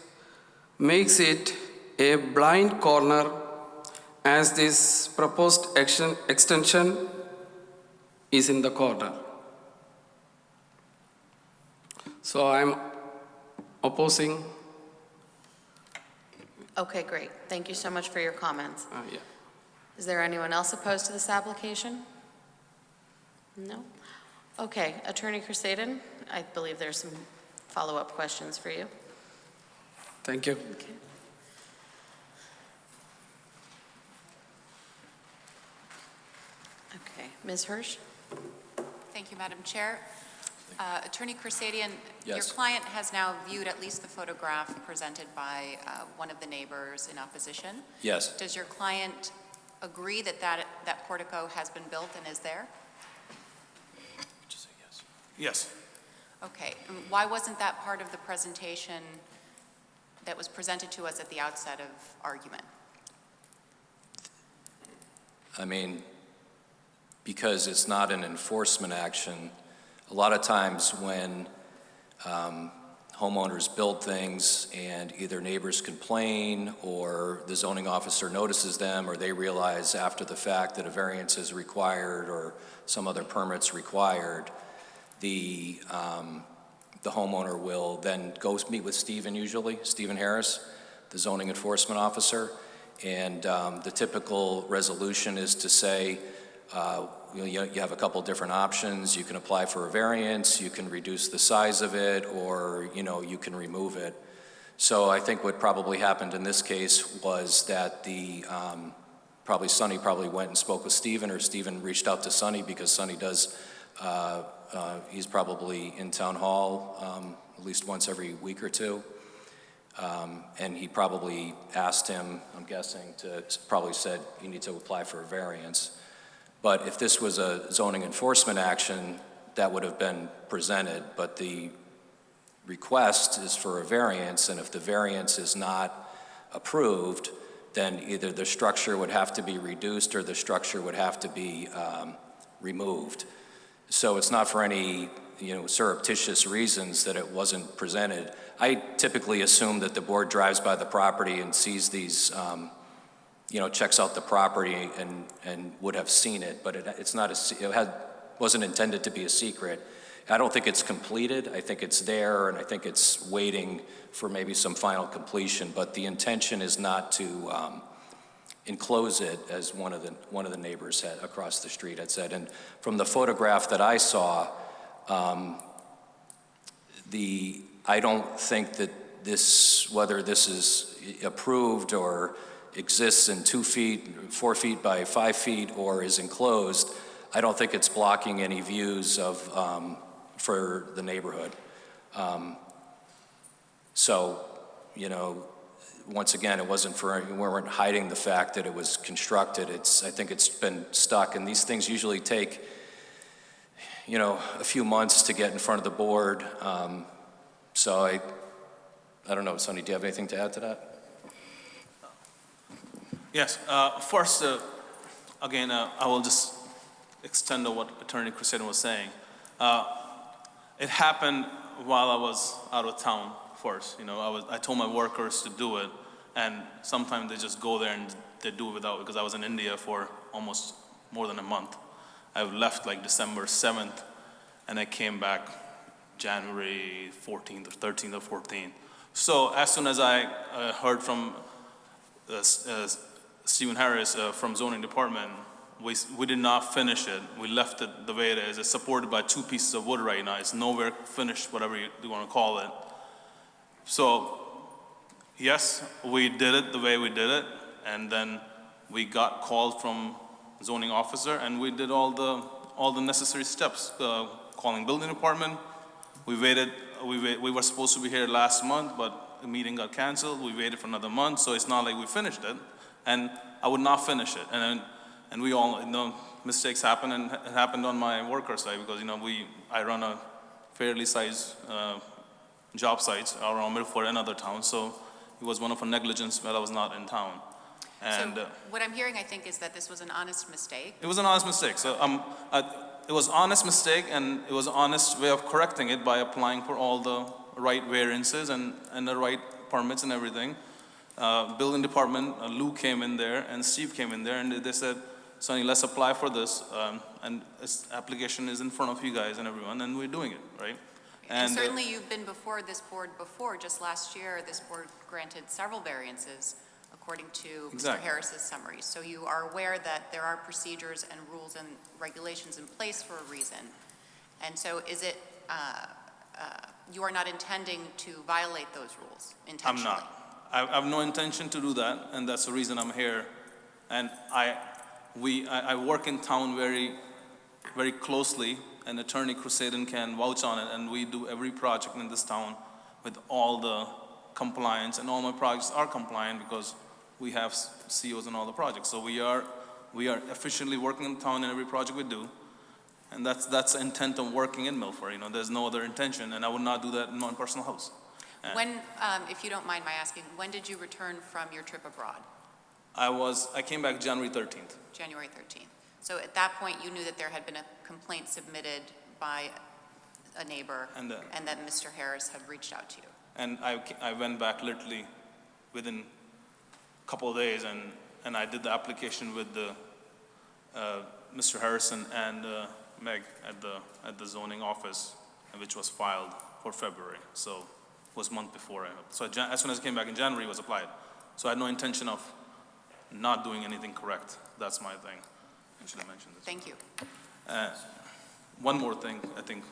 makes it a blind corner as this proposed extension is in the corner. So I'm opposing. Okay, great. Thank you so much for your comments. Yeah. Is there anyone else opposed to this application? No? Okay, Attorney Crusaden, I believe there's some follow-up questions for you. Thank you. Okay. Okay, Ms. Hirsch? Thank you, Madam Chair. Attorney Crusaden, your Yes. client has now viewed at least the photograph presented by one of the neighbors in opposition. Yes. Does your client agree that that portico has been built and is there? Yes. Okay, and why wasn't that part of the presentation that was presented to us at the outset of argument? I mean, because it's not an enforcement action. A lot of times when homeowners build things and either neighbors complain or the zoning officer notices them or they realize after the fact that a variance is required or some other permit's required, the homeowner will then go meet with Stephen Harris, the zoning enforcement officer, and the typical resolution is to say, you have a couple different options. You can apply for a variance, you can reduce the size of it, or you can remove it. So I think what probably happened in this case was that Sonny probably went and spoke with Stephen, or Stephen reached out to Sonny because Sonny does. He's probably in town hall at least once every week or two. And he probably asked him, I'm guessing, probably said, you need to apply for a variance. But if this was a zoning enforcement action, that would have been presented. But the request is for a variance, and if the variance is not approved, then either the structure would have to be reduced or the structure would have to be removed. So it's not for any surreptitious reasons that it wasn't presented. I typically assume that the board drives by the property and sees these, checks out the property and would have seen it, but wasn't intended to be a secret. I don't think it's completed. I think it's there, and I think it's waiting for maybe some final completion. But the intention is not to enclose it, as one of the neighbors across the street had said. And from the photograph that I saw, I don't think that whether this is approved or exists in 2 feet, 4 feet by 5 feet, or is enclosed, I don't think it's blocking any views for the neighborhood. Once again, we weren't hiding the fact that it was constructed. I think it's been stuck, and these things usually take, a few months to get in front of the board. So I don't know, Sonny, do you have anything to add to that? Yes. First, again, I will just extend on what Attorney Crusaden was saying. It happened while I was out of town first. I told my workers to do it, and sometimes they just go there and they do it without, because I was in India for almost more than a month. I left like December 7th, and I came back January 14th or 13th or 14th. So as soon as I heard from Stephen Harris from zoning department, we did not finish it. We left it the way it is. It's supported by 2 pieces of wood right now. It's nowhere finished, whatever you want to call it. So yes, we did it the way we did it, and then we got called from zoning officer, and we did all the necessary steps, calling building department. We waited. We were supposed to be here last month, but the meeting got canceled. We waited for another month, so it's not like we finished it. and I would not finish it. And we all know mistakes happen, and it happened on my worker side because I run a fairly sized job sites around Milford and other towns, so it was one of a negligence when I was not in town. And So what I'm hearing, I think, is that this was an honest mistake. it was an honest mistake. So it was honest mistake, and it was an honest way of correcting it by applying for all the right variances and the right permits and everything. Building department, Lou came in there and Steve came in there, and they said, Sonny, let's apply for this, and this application is in front of you guys and everyone, and we're doing it, right? And certainly you've been before this board before. Just last year, this board granted several variances according to Mr. Exactly. Harris's summary. So you are aware that there are procedures and rules and regulations in place for a reason. And so is it, you are not intending to violate those rules intentionally? I'm not. I have no intention to do that, and that's the reason I'm here. And I work in town very, very closely, and Attorney Crusaden can vouch on it, and we do every project in this town with all the compliance, and all my projects are compliant because we have COs in all the projects. So we are efficiently working in town in every project we do, and that's the intent of working in Milford. There's no other intention, and I would not do that in my personal house. When, if you don't mind my asking, when did you return from your trip abroad? I came back January 13th. January 13th. So at that point, you knew that there had been a complaint submitted by a neighbor And that Mr. Harris had reached out to you. And I went back literally within a couple of days, and I did the application with Mr. Harrison and Meg at the zoning office, which was filed for February. So it was a month before. So as soon as I came back in January, it was applied. So I had no intention of not doing anything correct. That's my thing. I should have mentioned this. Thank you. One more thing, I think.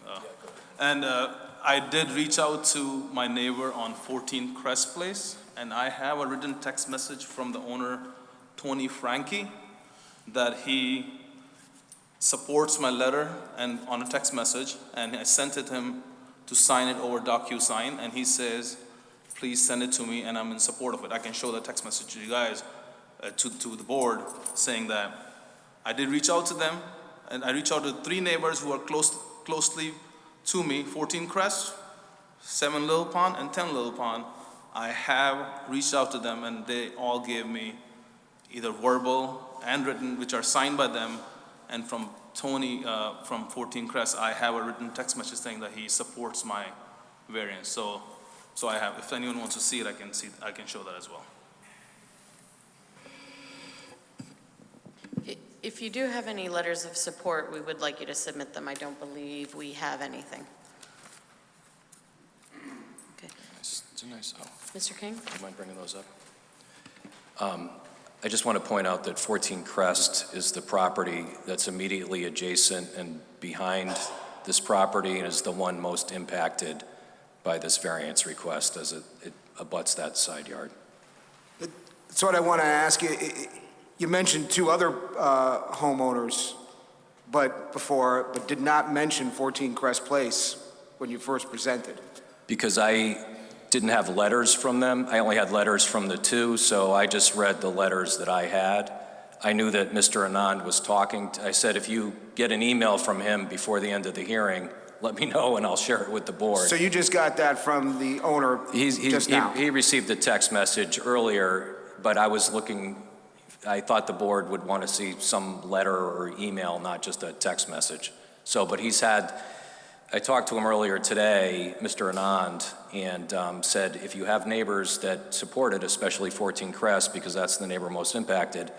I did reach out to my neighbor on 14 Crest Place, and I have a written text message from the owner, Tony Frankie, that he supports my letter and on a text message, and I sent it him to sign it over DocuSign, and he says, please send it to me, and I'm in support of it. I can show the text message to you guys, to the board, saying that I did reach out to them, and I reached out to 3 neighbors who are closely to me, 14 Crest, 7 Little Pond, and 10 Little Pond. I have reached out to them, and they all gave me either verbal and written, which are signed by them, and from Tony from 14 Crest, I have a written text message saying that he supports my variance. So I have, if anyone wants to see it, I can show that as well. If you do have any letters of support, we would like you to submit them. I don't believe we have anything. Okay. It's a nice, Mr. King? do you mind bringing those up? I just want to point out that 14 Crest is the property that's immediately adjacent and behind this property and is the one most impacted by this variance request as it abuts that side yard. That's what I want to ask you. You mentioned 2 other homeowners but did not mention 14 Crest Place when you first presented. Because I didn't have letters from them. I only had letters from the 2, so I just read the letters that I had. I knew that Mr. Anand was talking. I said, if you get an email from him before the end of the hearing, let me know and I'll share it with the board. So you just got that from the owner just now? He received a text message earlier, but I was looking, I thought the board would want to see some letter or email, not just a text message. So, but I talked to him earlier today, Mr. Anand, and said, if you have neighbors that support it, especially 14 Crest, because that's the neighbor most impacted,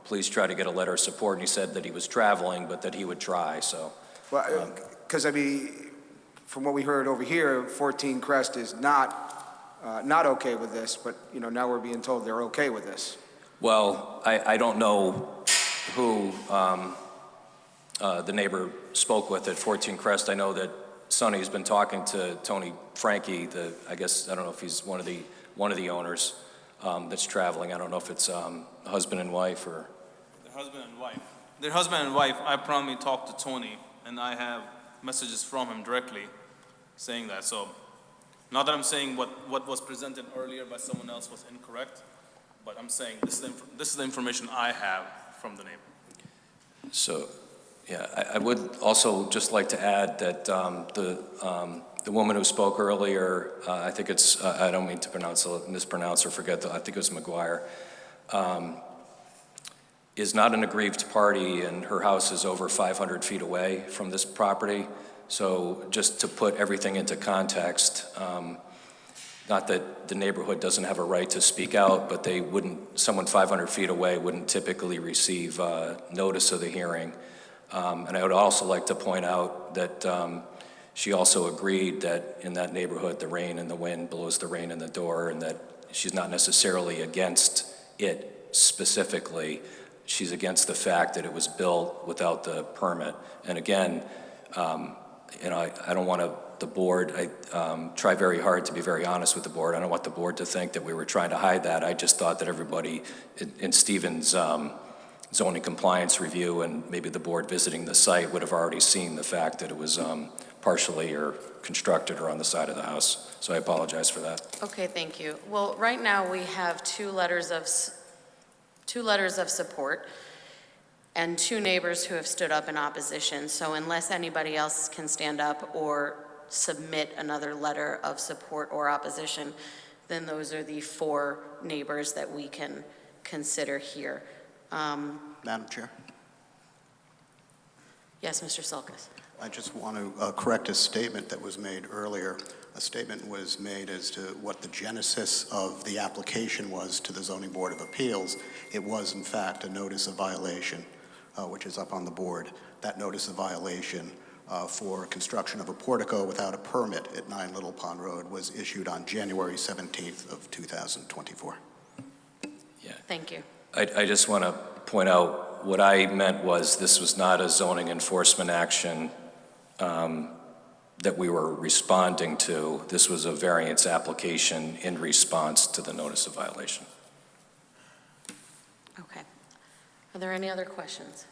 please try to get a letter of support. And he said that he was traveling, but that he would try, so. Well, because from what we heard over here, 14 Crest is not okay with this, but, now we're being told they're okay with this. Well, I don't know who the neighbor spoke with at 14 Crest. I know that Sonny's been talking to Tony Frankie, I don't know if he's one of the owners that's traveling. I don't know if it's husband and wife or. Their husband and wife. Their husband and wife, I promptly talked to Tony, and I have messages from him directly saying that. So, not that I'm saying what was presented earlier by someone else was incorrect, But I'm saying this is the information I have from the neighbor. So, yeah, I would also just like to add that the woman who spoke earlier, I think it's, I don't mean to mispronounce or forget, I think it was McGuire, is not an aggrieved party, and her house is over 500 feet away from this property. So just to put everything into context, not that the neighborhood doesn't have a right to speak out, but they wouldn't, someone 500 feet away wouldn't typically receive notice of the hearing. And I would also like to point out that she also agreed that in that neighborhood, the rain and the wind blows the rain in the door, and that she's not necessarily against it specifically. She's against the fact that it was built without the permit. And again, I don't want the board, I try very hard to be very honest with the board. I don't want the board to think that we were trying to hide that. I just thought that everybody in Stephen's zoning compliance review and maybe the board visiting the site would have already seen the fact that it was partially or constructed or on the side of the house. So I apologize for that. Okay, thank you. Well, right now, we have two letters of support and two neighbors who have stood up in opposition. So unless anybody else can stand up or submit another letter of support or opposition, then those are the four neighbors that we can consider here. Madam Chair, Yes, Mr. Sulkus. I just want to correct a statement that was made earlier. A statement was made as to what the genesis of the application was to the Zoning Board of Appeals. It was, in fact, a notice of violation, which is up on the board. That notice of violation for construction of a portico without a permit at 9 Little Pond Road was issued on January 17th of 2024. Yeah. Thank you. I just want to point out what I meant was this was not a zoning enforcement action that we were responding to. This was a variance application in response to the notice of violation. Okay. Are there any other questions?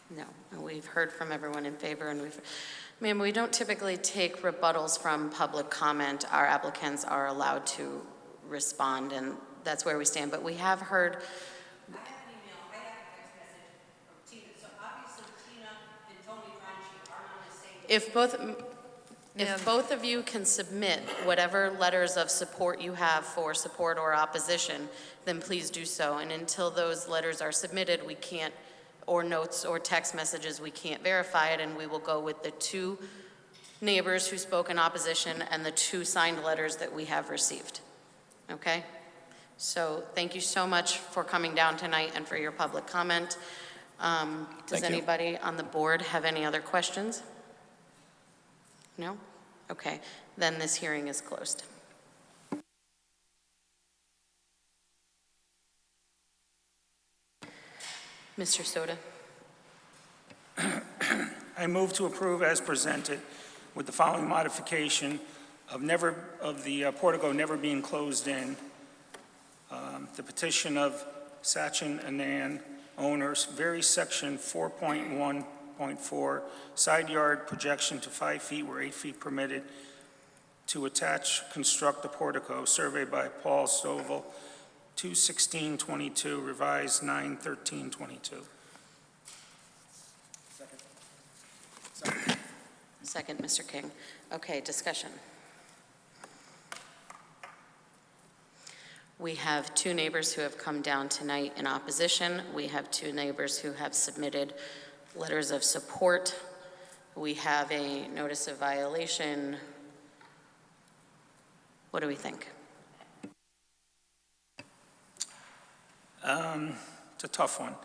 No. We've heard from everyone in favor, and ma'am, we don't typically take rebuttals from public comment. Our applicants are allowed to respond, and that's where we stand. But we have heard. I have an email, I have a text message from Tina, so obviously Tina and Tony Franchi are on the same. If both of you can submit whatever letters of support you have for support or opposition, then please do so. And until those letters are submitted, we can't, or notes or text messages, we can't verify it, and we will go with the two neighbors who spoke in opposition and the two signed letters that we have received. Okay? So thank you so much for coming down tonight and for your public comment. Does anybody on the board have any other questions? No? Okay, then this hearing is closed. Mr. Soto. I move to approve as presented with the following modification of the portico never being closed in. The petition of Sachin Anand, owners, varies section 4.1.4, side yard projection to 5 feet where 8 feet permitted, to attach, construct the portico, surveyed by Paul Stovall, 2/16/22, revised 9/13/22. Second, Mr. King. Okay, discussion. We have two neighbors who have come down tonight in opposition. We have two neighbors who have submitted letters of support. We have a notice of violation. What do we think? It's a tough one.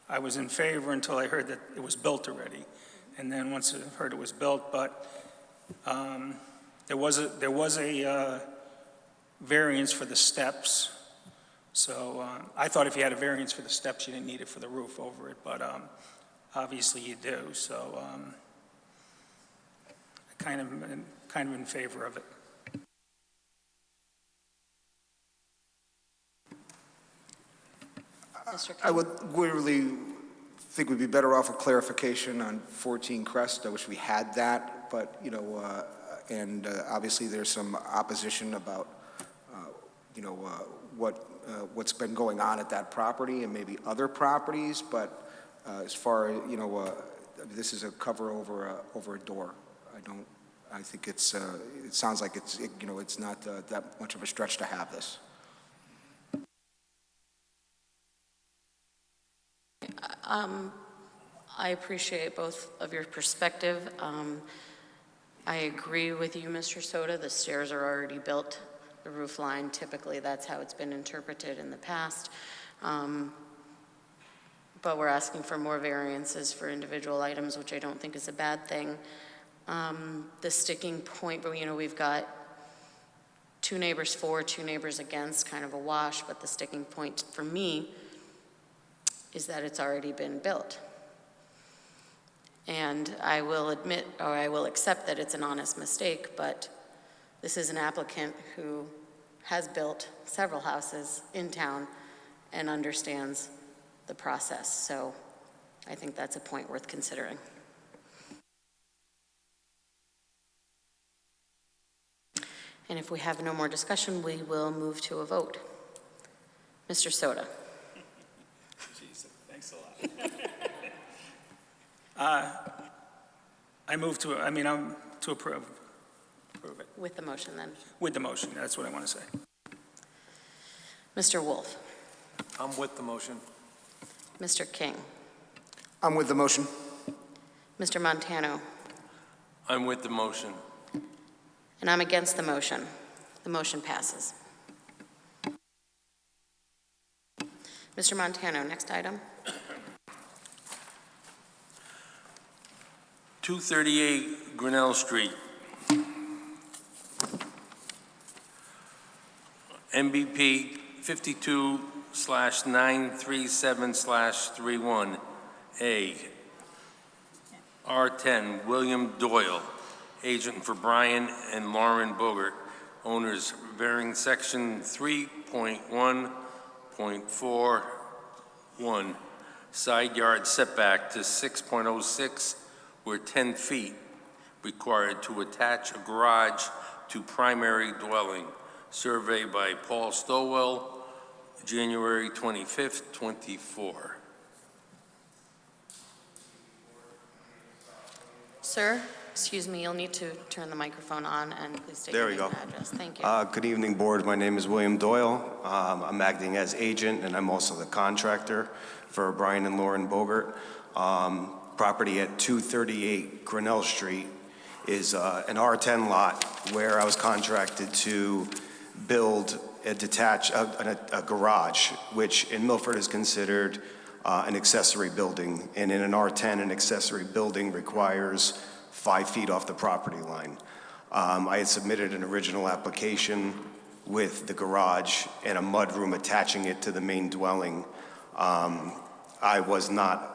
I was in favor until I heard that it was built already. And then once I heard it was built, but there was a variance for the steps. So I thought if you had a variance for the steps, you didn't need it for the roof over it, but obviously you do. So I kind of in favor of it. Mr. King? I would really think we'd be better off with clarification on 14 Crest. I wish we had that, but, and obviously there's some opposition about what's been going on at that property and maybe other properties, but as far as, this is a cover over a door. I think it sounds like it's not that much of a stretch to have this. I appreciate both of your perspective. I agree with you, Mr. Soto. The stairs are already built. The roof line, typically, that's how it's been interpreted in the past. But we're asking for more variances for individual items, which I don't think is a bad thing. The sticking point, but we've got 2 neighbors for, 2 neighbors against, kind of a wash, but the sticking point for me is that it's already been built. And I will admit, or I will accept that it's an honest mistake, but this is an applicant who has built several houses in town and understands the process. So I think that's a point worth considering. And if we have no more discussion, we will move to a vote. Mr. Soto. Jeez, thanks a lot. I move to, I'm to approve. Approve it. With the motion, then. With the motion, that's what I want to say. Mr. Wolf. I'm with the motion. Mr. King. I'm with the motion. Mr. Montano. I'm with the motion. And I'm against the motion. The motion passes. Mr. Montano, next item. 238 Grinnell Street. MBP 52/937/31A. R10 William Doyle, agent for Brian and Lauren Bogert, owners, varying section 3.1.41, side yard setback to 6.06, where 10 feet required to attach a garage to primary dwelling. Survey by Paul Stowell, January 25th, 24. Sir, excuse me, you'll need to turn the microphone on and please state There your we name go. and address. Thank you. Good evening, Board. My name is William Doyle. I'm acting as agent, and I'm also the contractor for Brian and Lauren Bogert. Property at 238 Grinnell Street is an R10 lot where I was contracted to build a garage, which in Milford is considered an accessory building. And in an R10, an accessory building requires 5 feet off the property line. I had submitted an original application with the garage and a mudroom attaching it to the main dwelling. I was not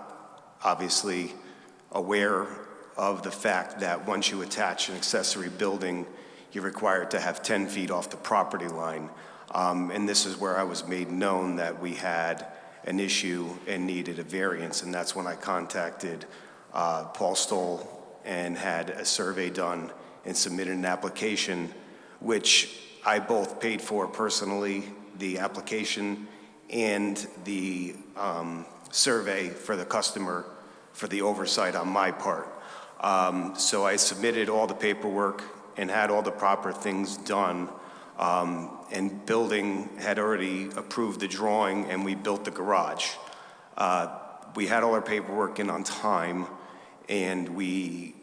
obviously aware of the fact that once you attach an accessory building, you're required to have 10 feet off the property line. And this is where I was made known that we had an issue and needed a variance, and that's when I contacted Paul Stoll and had a survey done and submitted an application, which I both paid for personally, the application and the survey for the customer for the oversight on my part. So I submitted all the paperwork and had all the proper things done, and building had already approved the drawing, and we built the garage. We had all our paperwork in on time, and we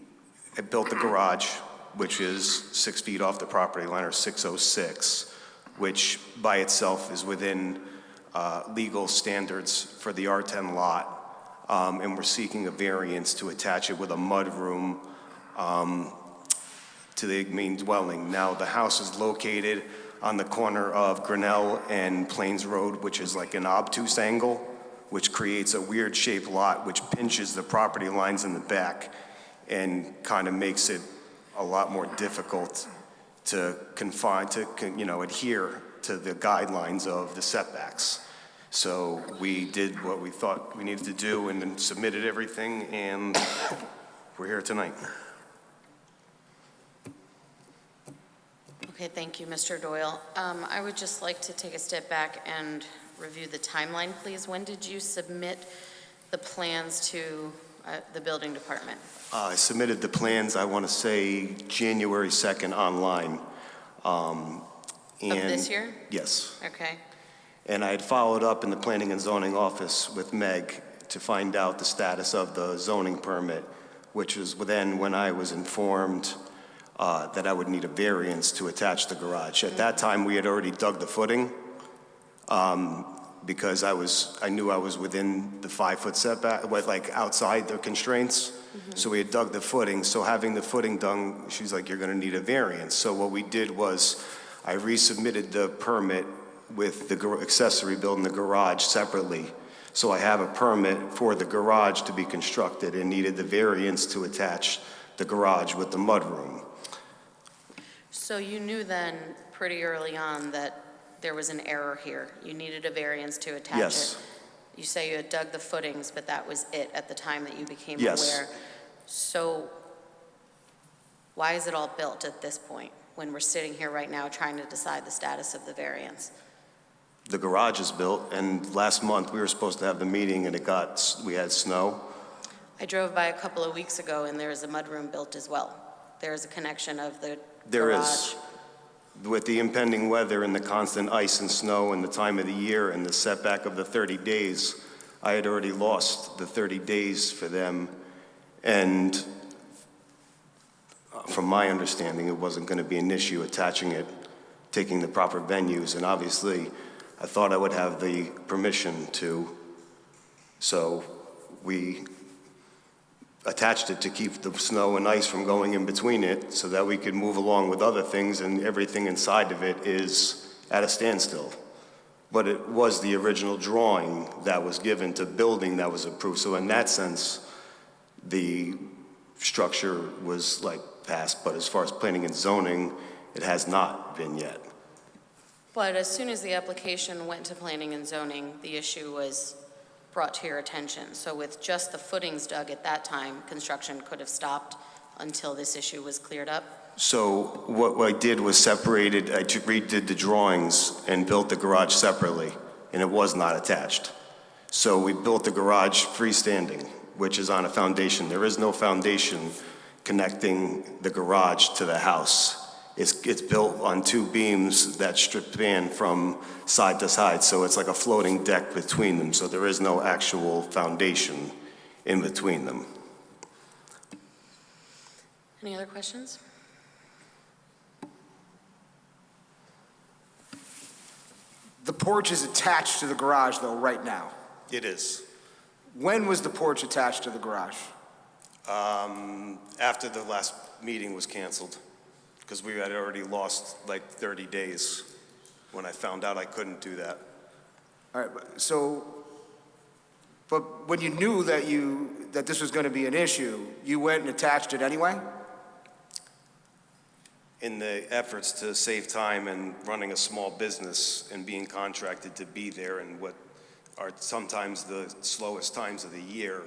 had built the garage, which is 6 feet off the property line, or 606, which by itself is within legal standards for the R10 lot. And we're seeking a variance to attach it with a mudroom to the main dwelling. Now, the house is located on the corner of Grinnell and Plains Road, which is like an obtuse angle, which creates a weird shaped lot, which pinches the property lines in the back and kind of makes it a lot more difficult to adhere to the guidelines of the setbacks. So we did what we thought we needed to do and then submitted everything, and we're here tonight. Okay, thank you, Mr. Doyle. I would just like to take a step back and review the timeline, please. When did you submit the plans to the building department? I submitted the plans, I want to say, January 2nd online. Of this year? Yes. Okay. And I had followed up in the Planning and Zoning Office with Meg to find out the status of the zoning permit, which was then when I was informed that I would need a variance to attach the garage. At that time, we had already dug the footing because I knew I was within the 5-foot setback, like outside the constraints. So we had dug the footing. So having the footing done, she's like, you're going to need a variance. So what we did was I resubmitted the permit with the accessory building, the garage separately. So I have a permit for the garage to be constructed and needed the variance to attach the garage with the mudroom. So you knew then pretty early on that there was an error here. You needed a variance to attach it. Yes. You say you had dug the footings, but that was it at the time that you became Yes. aware. So why is it all built at this point when we're sitting here right now trying to decide the status of the variance? The garage is built, and last month we were supposed to have the meeting, and we had snow. I drove by a couple of weeks ago and there is a mudroom built as well. There is a connection of the There garage. is. With the impending weather and the constant ice and snow and the time of the year and the setback of the 30 days, I had already lost the 30 days for them. And from my understanding, it wasn't going to be an issue attaching it, taking the proper venues. And obviously, I thought I would have the permission to. So we attached it to keep the snow and ice from going in between it so that we could move along with other things, and everything inside of it is at a standstill. But it was the original drawing that was given to building that was approved. So in that sense, the structure was like passed, but as far as planning and zoning, it has not been yet. But as soon as the application went to planning and zoning, the issue was brought to your attention. So with just the footings dug at that time, construction could have stopped until this issue was cleared up? So what I did was separated, I redid the drawings and built the garage separately, and it was not attached. So we built the garage freestanding, which is on a foundation. There is no foundation connecting the garage to the house. It's built on two beams that span from side to side, so it's like a floating deck between them, so there is no actual foundation in between them. Any other questions? The porch is attached to the garage, though, right now. It is. When was the porch attached to the garage? After the last meeting was canceled, because we had already lost like 30 days when I found out I couldn't do that. All right, but when you knew that this was going to be an issue, you went and attached it anyway? In the efforts to save time and running a small business and being contracted to be there in what are sometimes the slowest times of the year,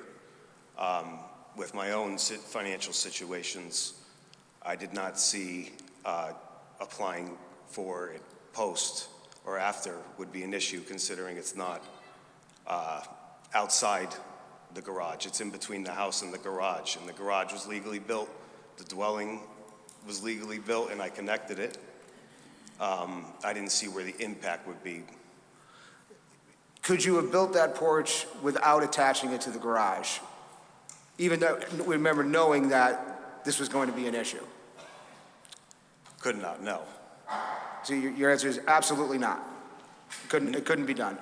with my own financial situations, I did not see applying for it post or after would be an issue, considering it's not outside the garage. It's in between the house and the garage was legally built. The dwelling was legally built, and I connected it. I didn't see where the impact would be. Could you have built that porch without attaching it to the garage? Even though, remember, knowing that this was going to be an issue? Could not, no. So your answer is absolutely not. It couldn't be done.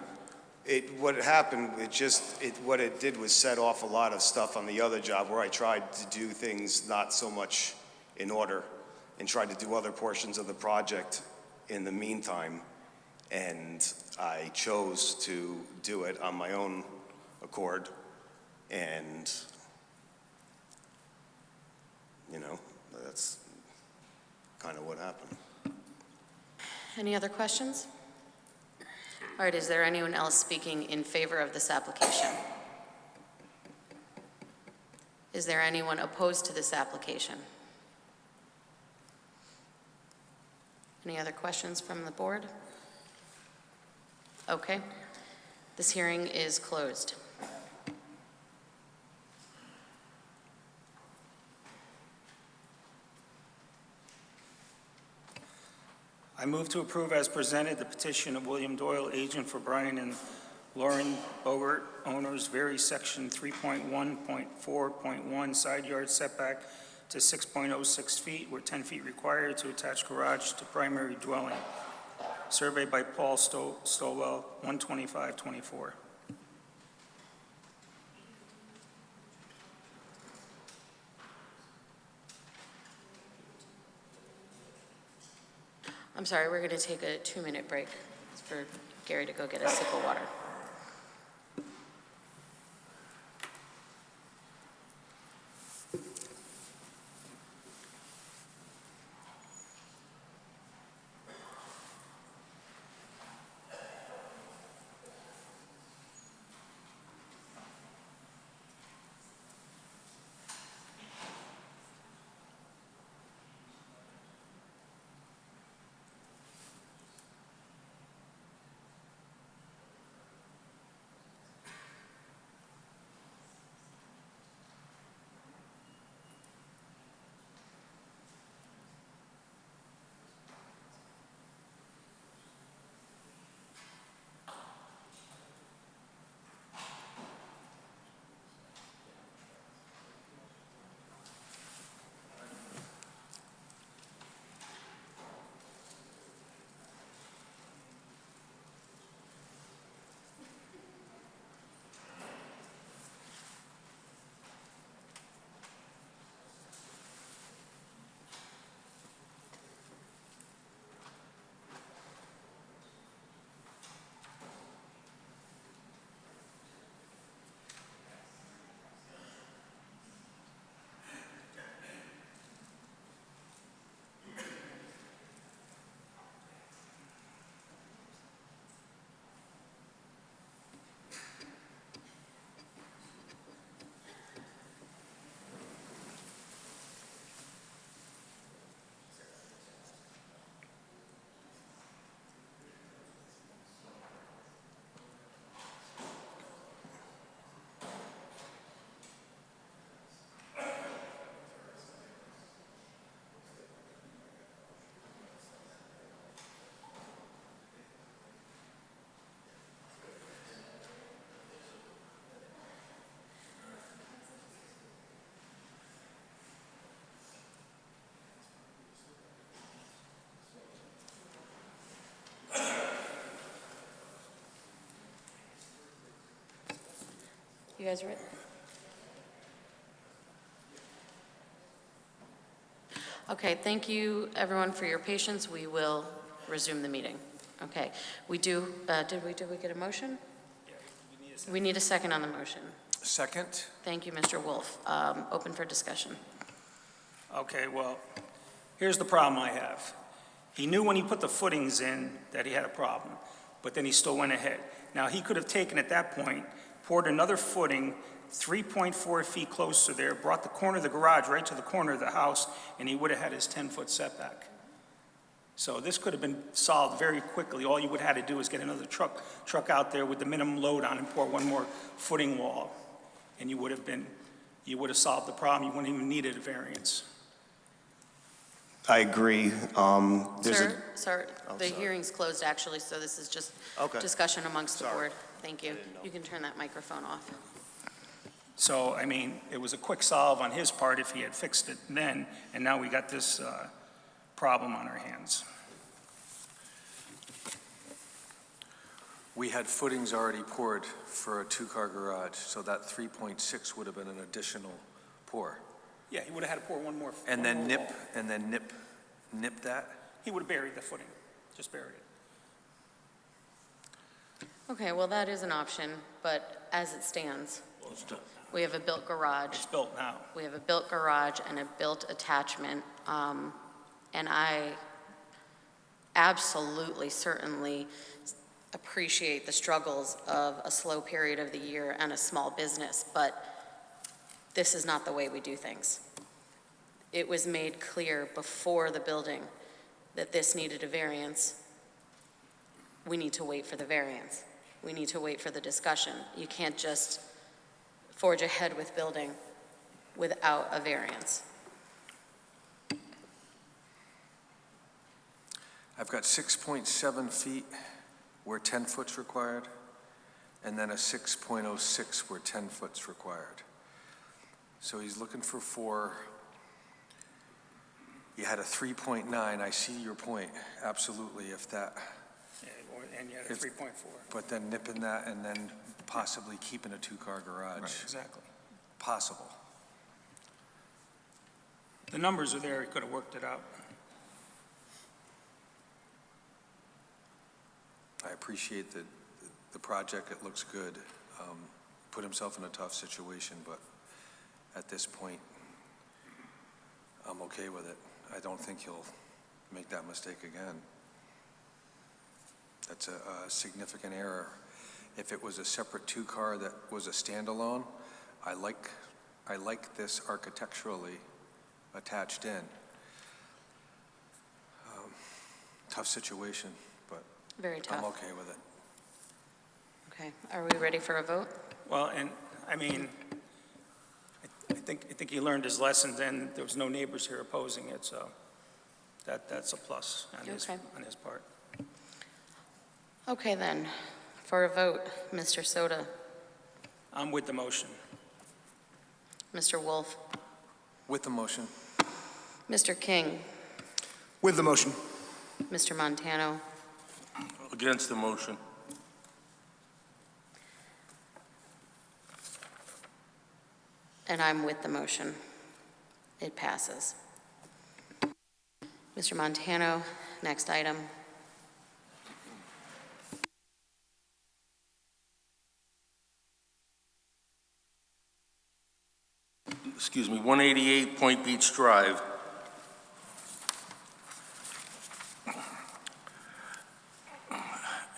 What happened, what it did was set off a lot of stuff on the other job where I tried to do things not so much in order and tried to do other portions of the project in the meantime. And I chose to do it on my own accord. And, that's kind of what happened. Any other questions? All right, is there anyone else speaking in favor of this application? Is there anyone opposed to this application? Any other questions from the board? Okay. This hearing is closed. I move to approve as presented the petition of William Doyle, agent for Brian and Lauren Bogert, owners, vary section 3.1.4.1 side yard setback to 6.06 feet, where 10 feet required to attach garage to primary dwelling. Survey by Paul Stowell, 12524. I'm sorry, we're going to take a 2-minute break for Gary to go get a sip of water. You guys ready? Okay, thank you, everyone, for your patience. We will resume the meeting. Okay, we do, did we get a motion? We need a second on the motion. Second? Thank you, Mr. Wolf. Open for discussion. Okay, well, here's the problem I have. He knew when he put the footings in that he had a problem, but then he still went ahead. Now, he could have taken at that point, poured another footing 3.4 feet closer there, brought the corner of the garage right to the corner of the house, and he would have had his 10-foot setback. So this could have been solved very quickly. All you would have had to do is get another truck out there with the minimum load on and pour one more footing wall, and you would have solved the problem. You wouldn't even needed a variance. I agree. Sir, the hearing's closed, actually, so this is just discussion amongst the board. Thank you. You can turn that microphone off. So, I mean, it was a quick solve on his part if he had fixed it then, and now we got this problem on our hands. We had footings already poured for a 2-car garage, so that 3.6 would have been an additional pour. Yeah, he would have had to pour one more. And one then more wall. nip that? He would have buried the footing, just buried it. Okay, well, that is an option, but as it stands, we have a built garage. It's built now. We have a built garage and a built attachment, and I absolutely, certainly appreciate the struggles of a slow period of the year and a small business, but this is not the way we do things. It was made clear before the building that this needed a variance, we need to wait for the variance. We need to wait for the discussion. You can't just forge ahead with building without a variance. I've got 6.7 feet where 10 foot's required, and then a 6.06 where 10 foot's required. So he's looking for 4. You had a 3.9, I see your point, absolutely, if that, And you had a If- 3.4. but then nipping that and then possibly keeping a 2-car garage. Right, exactly. Possible. The numbers are there, he could have worked it out. I appreciate the project, it looks good. Put himself in a tough situation, but at this point, I'm okay with it. I don't think he'll make that mistake again. That's a significant error. If it was a separate 2-car that was a standalone, I like this architecturally attached in. Tough situation, but Very tough. I'm okay with it. Okay, are we ready for a vote? Well, and, I mean, I think he learned his lesson, then there was no neighbors here opposing it, so that's a plus on Okay. on his part. Okay then, for a vote, Mr. Soto, I'm with the motion. Mr. Wolf, With the motion. Mr. King, With the motion. Mr. Montano, Against the motion. and I'm with the motion. It passes. Mr. Montano, next item. Excuse me, 188 Point Beach Drive.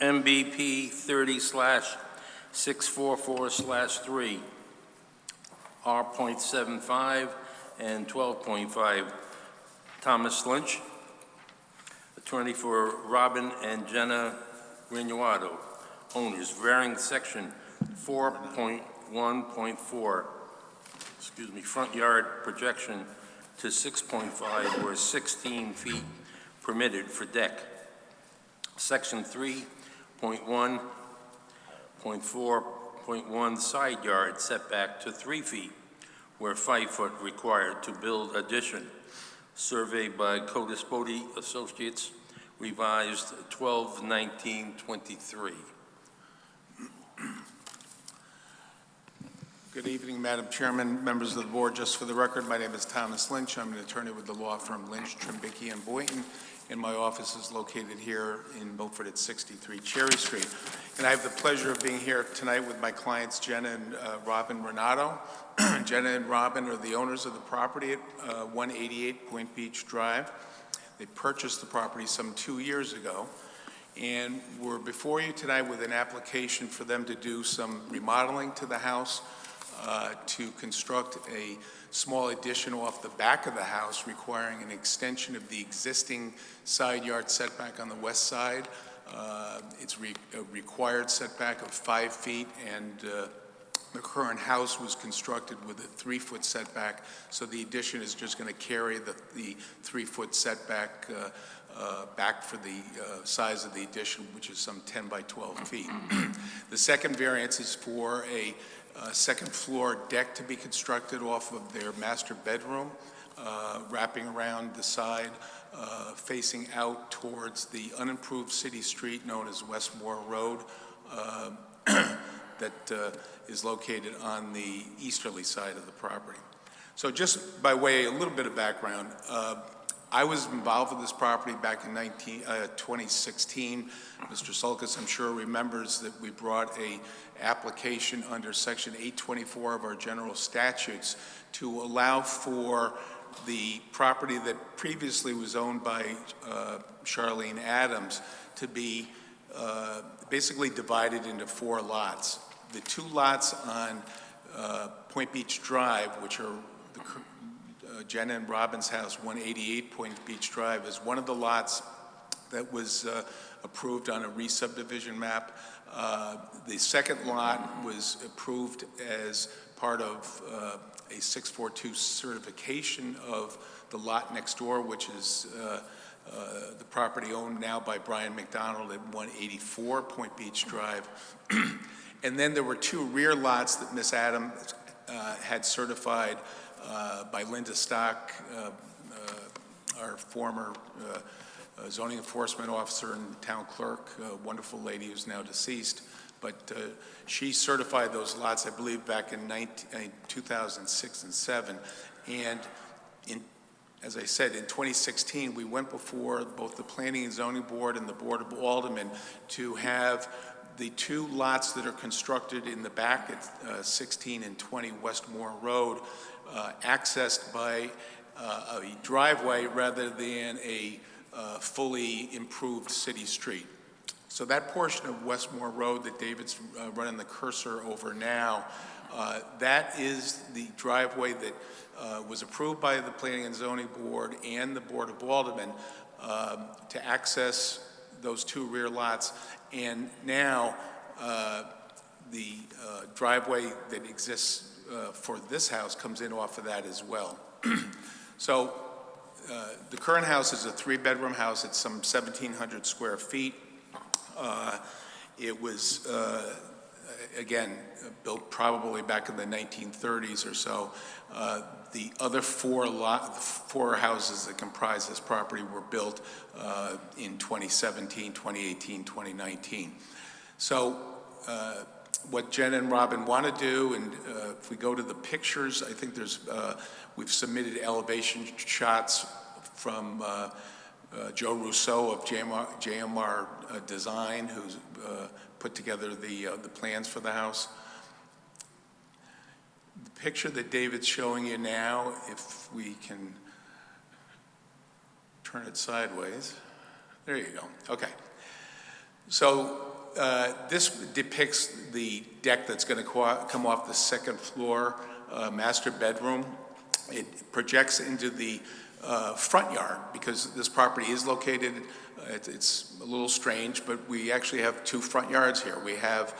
MBP 30/644/3, R.75 and 12.5. Thomas Lynch, attorney for Robin and Jenna Renuado, owners, varying section 4.1.4, front yard projection to 6.5 or 16 feet permitted for deck. Section 3.1.4.1 side yard setback to 3 feet where 5 foot required to build addition. Survey by Codispoti Associates, revised 12/19/23. Good evening, Madam Chairman, members of the board. Just for the record, my name is Thomas Lynch. I'm an attorney with the law firm Lynch, Trimbicki, and Boynton, and my office is located here in Milford at 63 Cherry Street. And I have the pleasure of being here tonight with my clients, Jenna and Robin Renato. Jenna and Robin are the owners of the property at 188 Point Beach Drive. They purchased the property some 2 years ago, and we're before you tonight with an application for them to do some remodeling to the house, to construct a small addition off the back of the house requiring an extension of the existing side yard setback on the west side. It's a required setback of 5 feet, and the current house was constructed with a 3-foot setback, so the addition is just going to carry the 3-foot setback back for the size of the addition, which is some 10 by 12 feet. The second variance is for a second floor deck to be constructed off of their master bedroom, wrapping around the side, facing out towards the unimproved city street known as Westmore Road, that is located on the easterly side of the property. So just by way, a little bit of background, I was involved with this property back in 2016. Mr. Sulkus, I'm sure, remembers that we brought a application under Section 824 of our general statutes to allow for the property that previously was owned by Charlene Adams to be basically divided into 4 lots. The 2 lots on Point Beach Drive, which are Jenna and Robin's house, 188 Point Beach Drive, is one of the lots that was approved on a re-subdivision map. The second lot was approved as part of a 642 certification of the lot next door, which is the property owned now by Brian McDonald at 184 Point Beach Drive. And then there were two rear lots that Ms. Adams had certified by Linda Stock, our former zoning enforcement officer and town clerk, a wonderful lady who's now deceased. But she certified those lots, I believe, back in 2006 and 7. And as I said, in 2016, we went before both the Planning and Zoning Board and the Board of Aldermen to have the two lots that are constructed in the back at 16 and 20 Westmore Road accessed by a driveway rather than a fully improved city street. So that portion of Westmore Road that David's running the cursor over now, that is the driveway that was approved by the Planning and Zoning Board and the Board of Aldermen to access those two rear lots. And now the driveway that exists for this house comes in off of that as well. So the current house is a 3-bedroom house. It's some 1,700 square feet. It was, again, built probably back in the 1930s or so. The other four houses that comprise this property were built in 2017, 2018, 2019. So what Jen and Robin want to do, and if we go to the pictures, I think there's, we've submitted elevation shots from Joe Rousseau of JMR Design, who's put together the plans for the house. The picture that David's showing you now, if we can turn it sideways. There you go. Okay. So this depicts the deck that's going to come off the second floor master bedroom. It projects into the front yard because this property is located, it's a little strange, but we actually have two front yards here. We have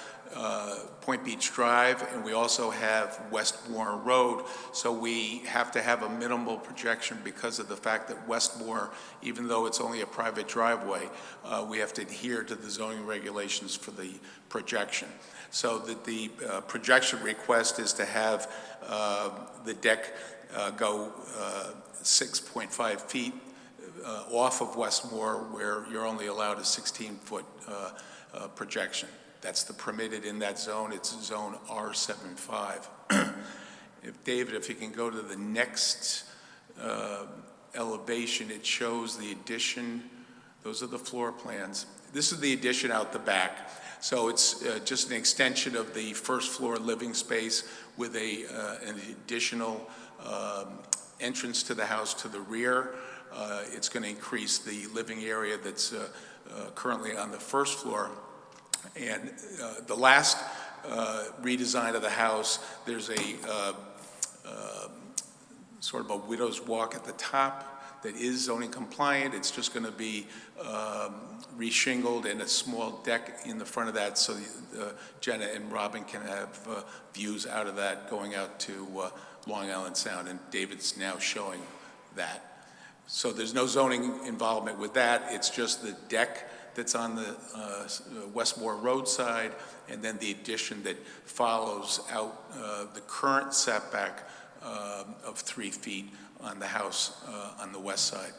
Point Beach Drive and we also have Westmore Road. So we have to have a minimal projection because of the fact that Westmore, even though it's only a private driveway, we have to adhere to the zoning regulations for the projection. So that the projection request is to have the deck go 6.5 feet off of Westmore, where you're only allowed a 16-foot projection. That's the permitted in that zone. It's zone R75. David, if you can go to the next elevation, it shows the addition. Those are the floor plans. This is the addition out the back. So it's just an extension of the first floor living space with an additional entrance to the house to the rear. It's going to increase the living area that's currently on the first floor. And the last redesign of the house, there's a sort of a widow's walk at the top that is zoning compliant. It's just going to be reshingled and a small deck in the front of that so Jenna and Robin can have views out of that going out to Long Island Sound, and David's now showing that. So there's no zoning involvement with that. It's just the deck that's on the Westmore Road side, and then the addition that follows out the current setback of 3 feet on the house on the west side.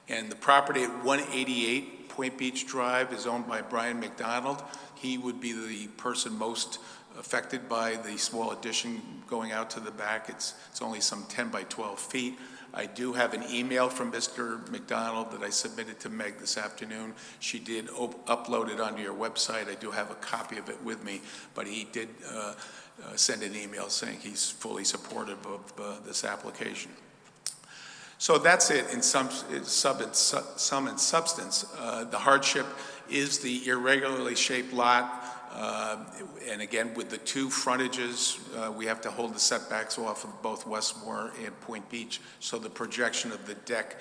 And the property at 188 Point Beach Drive is owned by Brian McDonald. He would be the person most affected by the small addition going out to the back. It's only some 10 by 12 feet. I do have an email from Mr. McDonald that I submitted to Meg this afternoon. She did upload it onto your website. I do have a copy of it with me, but he did send an email saying he's fully supportive of this application. So that's it in sum and substance. The hardship is the irregularly shaped lot And again, with the two frontages, we have to hold the setbacks off of both Westmore and Point Beach. So the projection of the deck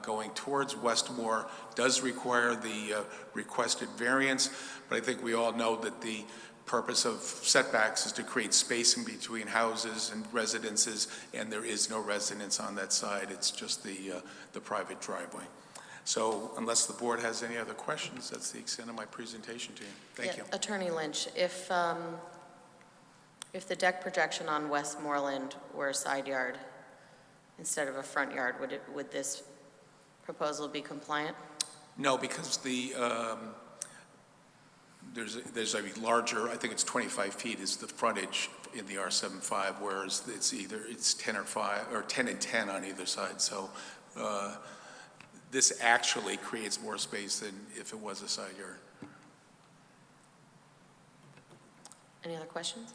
going towards Westmore does require the requested variance, but I think we all know that the purpose of setbacks is to create spacing between houses and residences, and there is no residence on that side. It's just the private driveway. So unless the board has any other questions, that's the extent of my presentation to you. Thank you. Attorney Lynch, if the deck projection on Westmoreland were a side yard instead of a front yard, would this proposal be compliant? No, because there's a larger, I think it's 25 feet is the frontage in the R75, whereas it's 10 or 5 or 10 and 10 on either side. So this actually creates more space than if it was a side yard. Any other questions?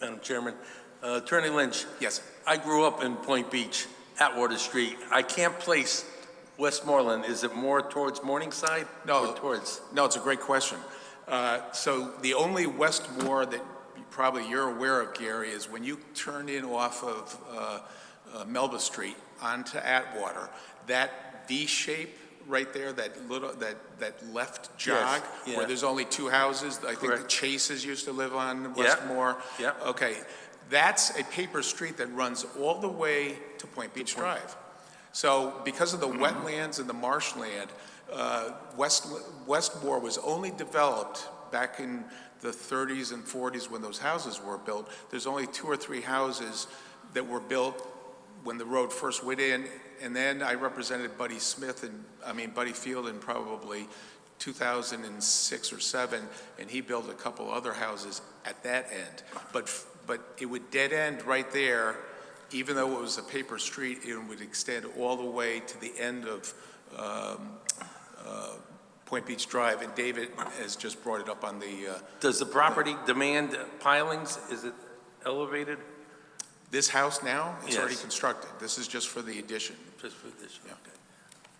Madam Chairman, Attorney Lynch. Yes. I grew up in Point Beach, Atwater Street. I can't place Westmoreland. Is it more towards Morningside? No. Or towards? No, it's a great question. So the only Westmore that probably you're aware of, Gary, is when you turn in off of Melba Street onto Atwater, that V shape right there, that left jog, Yes, yeah. where there's only two houses. I think the Correct. Chases used to live on Westmore. Yeah. Okay, that's a paper street that runs all the way to Point Beach Drive. So because of the wetlands and the marshland, Westmore was only developed back in the 30s and 40s when those houses were built. There's only 2 or 3 houses that were built when the road first went in, and then I represented Buddy Field in probably 2006 or 7, and he built a couple other houses at that end. But it would dead end right there, even though it was a paper street. It would extend all the way to the end of Point Beach Drive, and David has just brought it up on the... Does the property demand pilings? Is it elevated? This house now is Yes. already constructed. This is just for the addition. Just for this, Yeah. okay.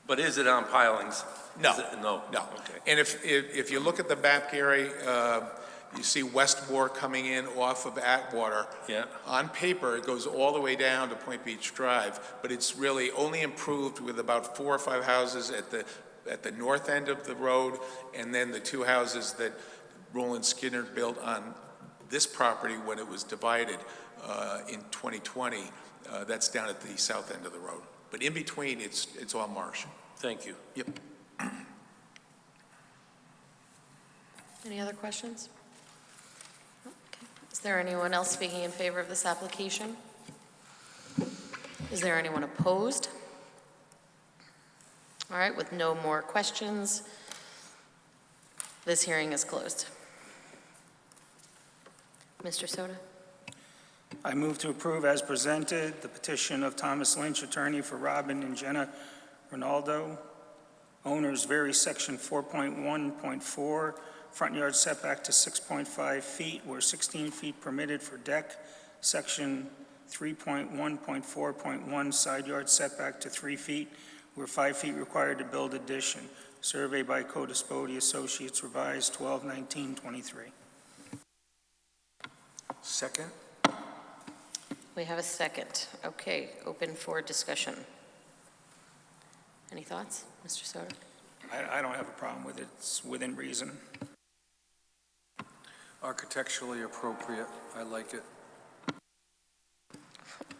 But is it on pilings? No. Is it- No? No. Okay. And if you look at the map, Gary, you see Westmore coming in off of Atwater. Yeah. On paper, it goes all the way down to Point Beach Drive, but it's really only improved with about 4 or 5 houses at the north end of the road, and then the 2 houses that Roland Skinner built on this property when it was divided in 2020. That's down at the south end of the road. But in between, it's all marsh. Thank you. Yep. Any other questions? Okay. Is there anyone else speaking in favor of this application? Is there anyone opposed? All right, with no more questions, this hearing is closed. Mr. Soto? I move to approve as presented the petition of Thomas Lynch, attorney for Robin and Jenna Ronaldo, owners vary section 4.1.4, front yard setback to 6.5 feet, where 16 feet permitted for deck, section 3.1.4.1, side yard setback to 3 feet, where 5 feet required to build addition. Survey by Codispoti Associates, revised 12/19/23. Second? We have a second. Okay, open for discussion. Any thoughts, Mr. Soto? I don't have a problem with it. It's within reason. Architecturally appropriate, I like it.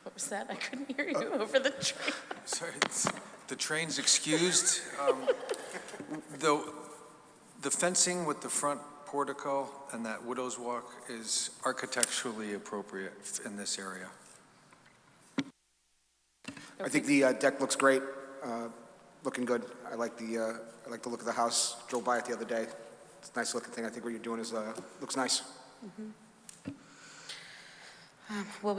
What was that? I couldn't hear you over the train. Sorry, the train's excused. The fencing with the front portico and that widow's walk is architecturally appropriate in this area. I think the deck looks great, looking good. I like the look of the house. Drove by it the other day. It's a nice looking thing. I think what you're doing is looks nice. Well,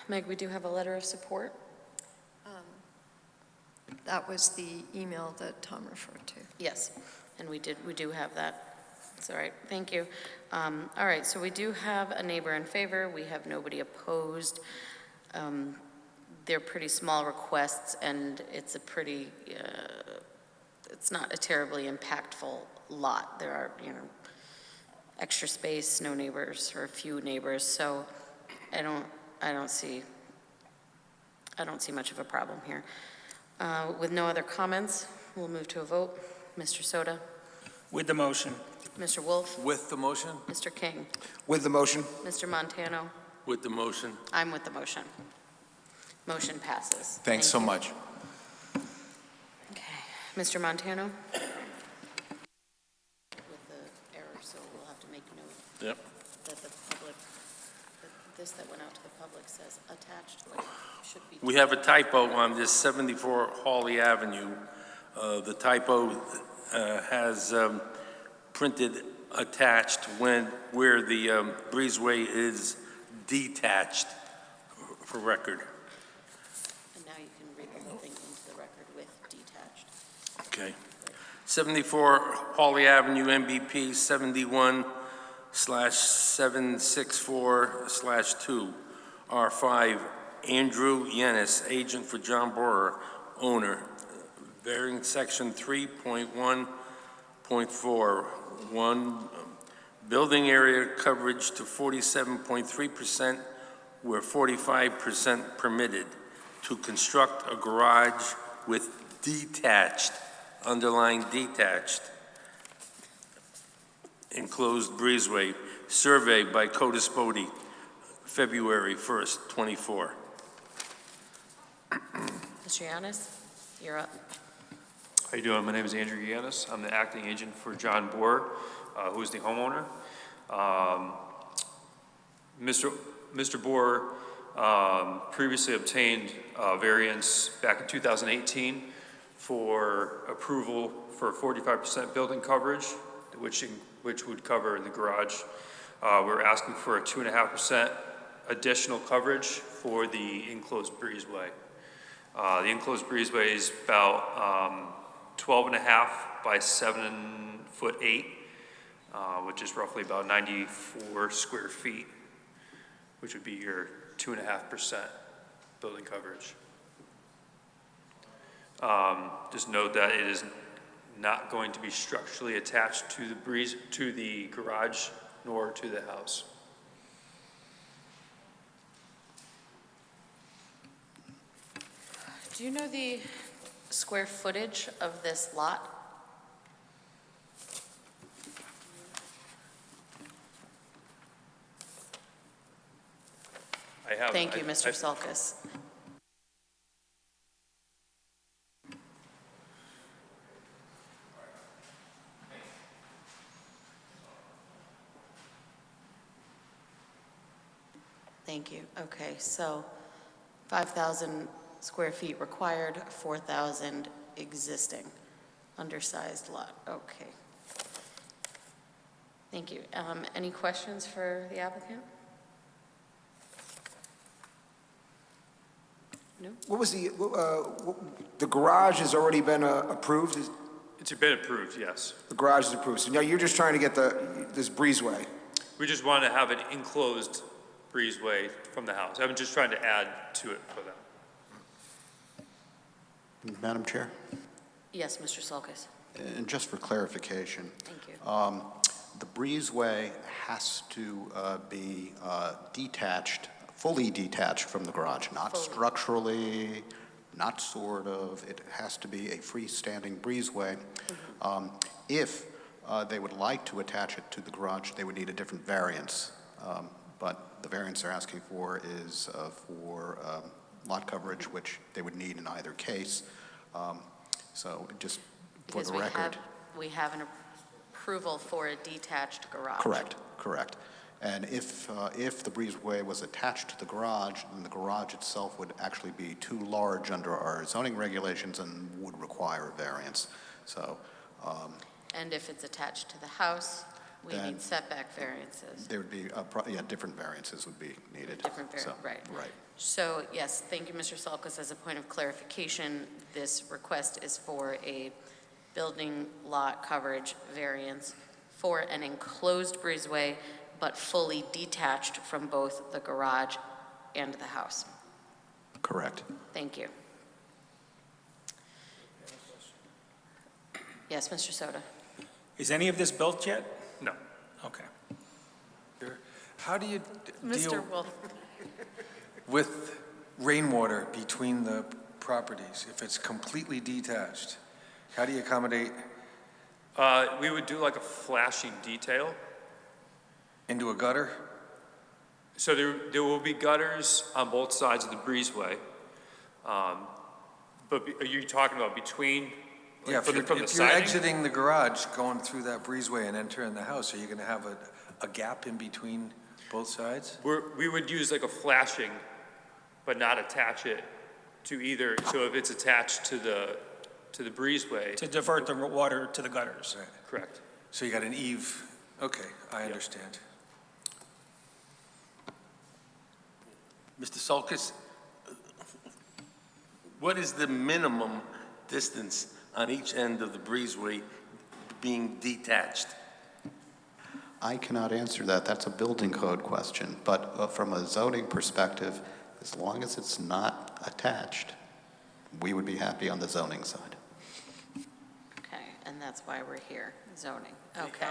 Meg, we do have a letter of support. That was the email that Tom referred to. Yes, and we do have that. It's all right, thank you. All right, so we do have a neighbor in favor. We have nobody opposed. They're pretty small requests, and it's a pretty, it's not a terribly impactful lot. There are, extra space, no neighbors, or few neighbors, so I don't see much of a problem here. With no other comments, we'll move to a vote. Mr. Soto? With the motion. Mr. Wolf? With the motion? Mr. King? With the motion? Mr. Montano? With the motion. I'm with the motion. Motion passes. Thanks so Thank you. much. Okay. Mr. Montano? With the error, so we'll have to make note Yep. that the public, that this that went out to the public says attached, but it should be. We have a typo on this 74 Hawley Avenue. The typo has printed attached where the breezeway is detached, for record. And now you can read the whole thing into the record with detached. Okay. 74 Hawley Avenue, MBP 71/764/2, R5, Andrew Yenis, agent for John Borer, owner, varying section 3.1.4, building area coverage to 47.3%, where 45% permitted, to construct a garage with detached, underlined detached, enclosed breezeway, surveyed by Codis Bodie, February 1st, 24. Mr. Yanis, you're up. How you doing? My name is Andrew Yanis. I'm the acting agent for John Borer, who is the homeowner. Mr. Borer previously obtained variance back in 2018 for approval for 45% building coverage, which would cover the garage. We're asking for a 2.5% additional coverage for the enclosed breezeway. The enclosed breezeway is about 12.5 by 7'8", which is roughly about 94 square feet, which would be your 2.5% building coverage. Just note that it is not going to be structurally attached to the garage nor to the house. Do you know the square footage of this lot? I have. Thank you, Mr. Sulkus. Thank you. Okay, so 5,000 square feet required, 4,000 existing, undersized lot. Okay. Thank you. Any questions for the applicant? No? What was the garage has already been approved? It's been approved, yes. The garage is approved. So now you're just trying to get this breezeway. We just wanted to have an enclosed breezeway from the house. I'm just trying to add to it for them. Madam Chair, Yes, Mr. Sulkus. and just for clarification, Thank you. the breezeway has to be detached, fully detached from the garage, not Fully. structurally, not sort of. It has to be a freestanding breezeway. If they would like to attach it to the garage, they would need a different variance. But the variance they're asking for is for lot coverage, which they would need in either case. So just for Because the record. we have an approval for a detached garage. Correct. And if the breezeway was attached to the garage, then the garage itself would actually be too large under our zoning regulations and would require a variance. So And if it's attached to the house, we Then- need setback variances. there would be, different variances would be needed. Different right. Right. So, yes, thank you, Mr. Sulkus. As a point of clarification, this request is for a building lot coverage variance for an enclosed breezeway, but fully detached from both the garage and the house. Correct. Thank you. Yes, Mr. Soto. Is any of this built yet? No. Okay. How do you Mr. deal Wolf. with rainwater between the properties if it's completely detached? How do you accommodate We would do like a flashing detail. into a gutter? So there will be gutters on both sides of the breezeway. But are you talking about between, like, Yeah, from the if you're siding? exiting the garage, going through that breezeway and entering the house, are you going to have a gap in between both sides? We would use like a flashing, but not attach it to either, so if it's attached to the breezeway. To divert the water to the gutters. Right. Correct. So you got an eave, okay, I understand. Mr. Sulkus, what is the minimum distance on each end of the breezeway being detached? I cannot answer that. That's a building code question. But from a zoning perspective, as long as it's not attached, we would be happy on the zoning side. Okay, and that's why we're here, zoning. Okay.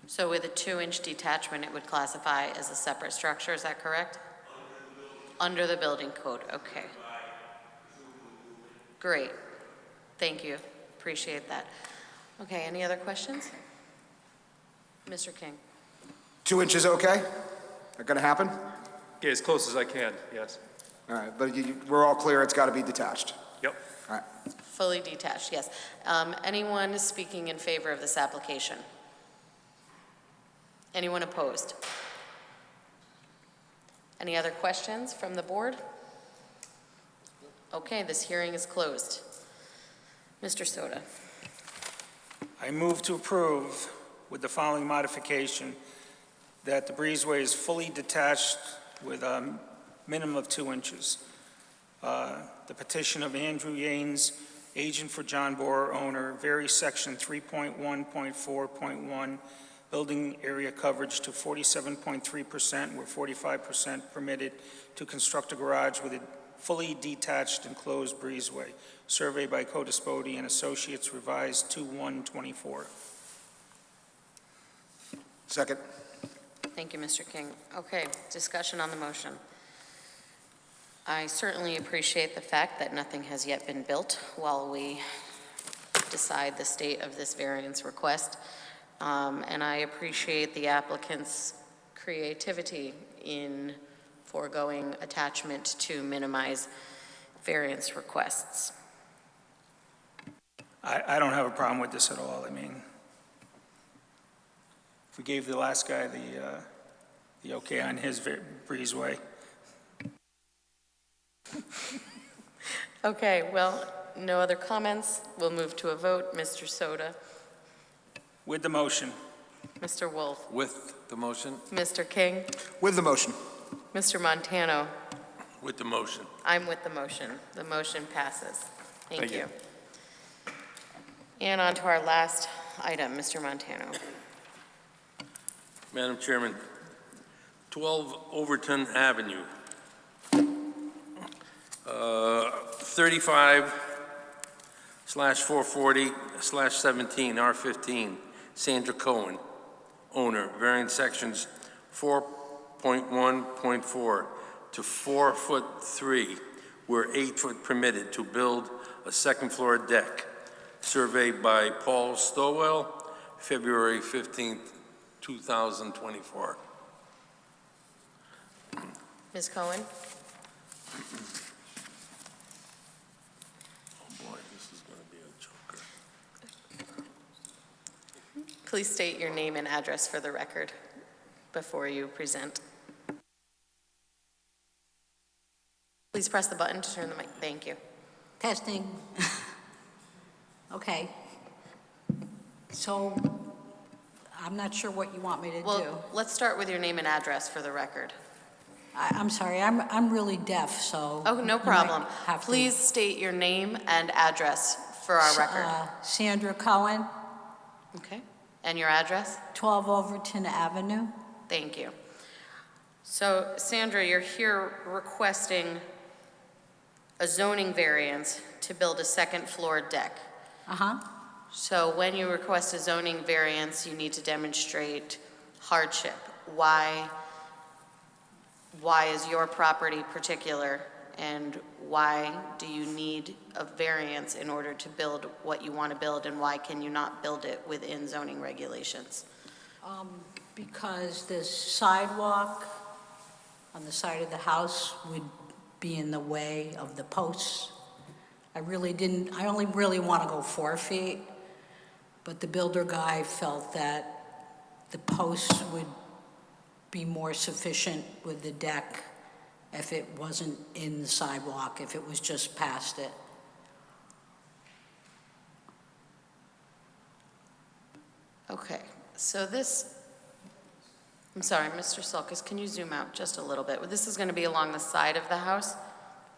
So with a 2-inch detachment, it would classify as a separate structure, is that correct? Under the building code, okay. Great, thank you, appreciate that. Okay, any other questions? Mr. King? 2 inches okay? That gonna happen? Yeah, as close as I can, yes. All right, but we're all clear, it's gotta be detached. Yep. All right. Fully detached, yes. Anyone speaking in favor of this application? Anyone opposed? Any other questions from the board? Okay, this hearing is closed. Mr. Soto. I move to approve with the following modification, that the breezeway is fully detached with a minimum of 2 inches. The petition of Andrew Yanes, agent for John Borer, owner, vary section 3.1.4.1, building area coverage to 47.3%, where 45% permitted to construct a garage with a fully detached enclosed breezeway. Survey by Codispoti and Associates, revised 2/1/24. Second. Thank you, Mr. King. Okay, discussion on the motion. I certainly appreciate the fact that nothing has yet been built while we decide the state of this variance request. And I appreciate the applicant's creativity in foregoing attachment to minimize variance requests. I don't have a problem with this at all. I mean, if we gave the last guy the okay on his breezeway. Okay, well, no other comments. We'll move to a vote. Mr. Soto. With the motion. Mr. Wolf. With the motion? Mr. King. With the motion. Mr. Montano. With the motion. I'm with the motion. The motion passes. Thank Thank you. you. And on to our last item, Mr. Montano. Madam Chairman, 12 Overton Avenue. 35/440/17, R15, Sandra Cohen, owner, variance sections 4.1.4 to 4'3", where 8 foot permitted to build a second floor deck. Surveyed by Paul Stowell, February 15th, 2024. Ms. Cohen? Oh boy, this is going to be a joker. Please state your name and address for the record before you present. Please press the button to turn the mic. Thank you. Testing. Okay. So I'm not sure what you want me to do. Well, let's start with your name and address for the record. I'm sorry, I'm really deaf, so. Oh, no you might problem. have to- Please state your name and address for our record. Sandra Cohen, Okay. And your address? 12 Overton Avenue. Thank you. So Sandra, you're here requesting a zoning variance to build a second floor deck. Uh-huh. So when you request a zoning variance, you need to demonstrate hardship. Why is your property particular, and why do you need a variance in order to build what you want to build, and why can you not build it within zoning regulations? Because the sidewalk on the side of the house would be in the way of the posts. I only really want to go 4 feet, but the builder guy felt that the posts would be more sufficient with the deck if it wasn't in the sidewalk, if it was just past it. Okay, so this, I'm sorry, Mr. Sulkus, can you zoom out just a little bit? This is going to be along the side of the house,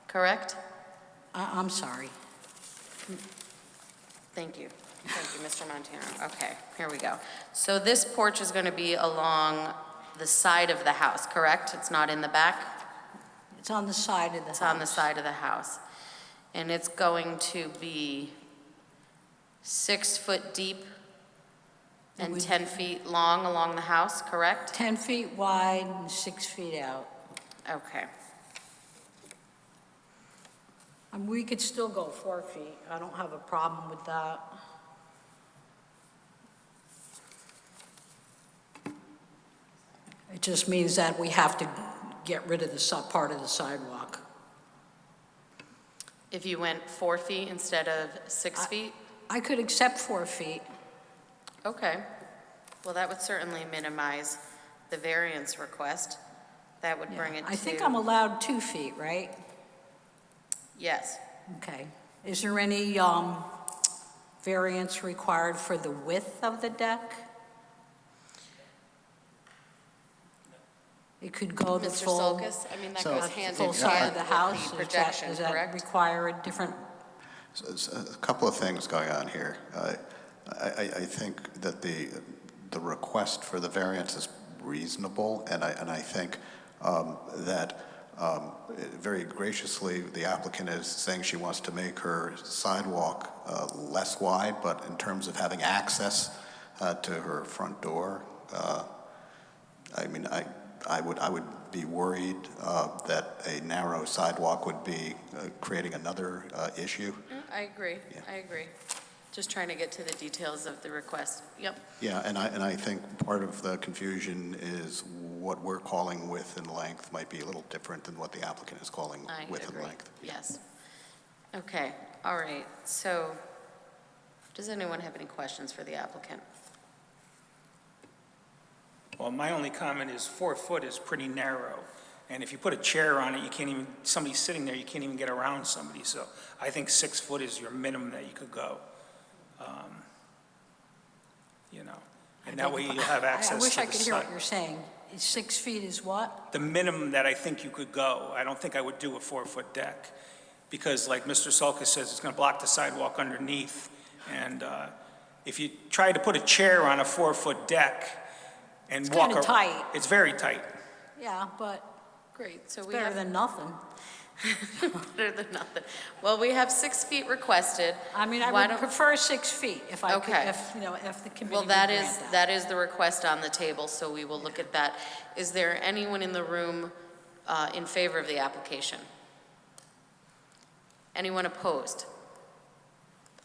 correct? I'm sorry. Thank you. Thank you, Mr. Montano. Okay, here we go. So this porch is going to be along the side of the house, correct? It's not in the back? It's on the side of the house. It's on the side of the house. And it's going to be 6 foot deep and 10 feet long along the house, correct? 10 feet wide and 6 feet out. Okay. We could still go 4 feet. I don't have a problem with that. It just means that we have to get rid of the part of the sidewalk. If you went 4 feet instead of 6 feet? I could accept 4 feet. Okay. Well, that would certainly minimize the variance request. That would bring it to... I think I'm allowed 2 feet, right? Yes. Okay. Is there any variance required for the width of the deck? It could go the Mr. full... Sulkus, I mean, that So- goes hand in Full hand side of the with house? the projection, Does that correct? require a different... So a couple of things going on here. I think that the request for the variance is reasonable, and I think that very graciously, the applicant is saying she wants to make her sidewalk less wide, but in terms of having access to her front door, I mean, I would be worried that a narrow sidewalk would be creating another issue. I agree. I agree. Just trying to get to the details of the request. Yep. Yeah, and I think part of the confusion is what we're calling width and length might be a little different than what the applicant is calling width and length. Yes. Okay. All right. So does anyone have any questions for the applicant? Well, my only comment is 4 foot is pretty narrow. And if you put a chair on it, you can't even, somebody sitting there, you can't even get around somebody. So I think 6 foot is your minimum that you could go. You know, and that way you'll have access to the I wish I could hear what side. you're saying. 6 feet is what? The minimum that I think you could go. I don't think I would do a 4 foot deck. Because like Mr. Sulkus says, it's gonna block the sidewalk underneath. And if you try to put a chair on a 4 foot deck and It's walk. kinda tight. It's very tight. Yeah, but Great. So it's we better have than nothing. better than nothing. Well, we have 6 feet requested. I mean, I Why would don't- prefer 6 feet if I could, Okay. if the committee Well, would that grant is, that. that is the request on the table, so we will look at that. Is there anyone in the room in favor of the application? Anyone opposed?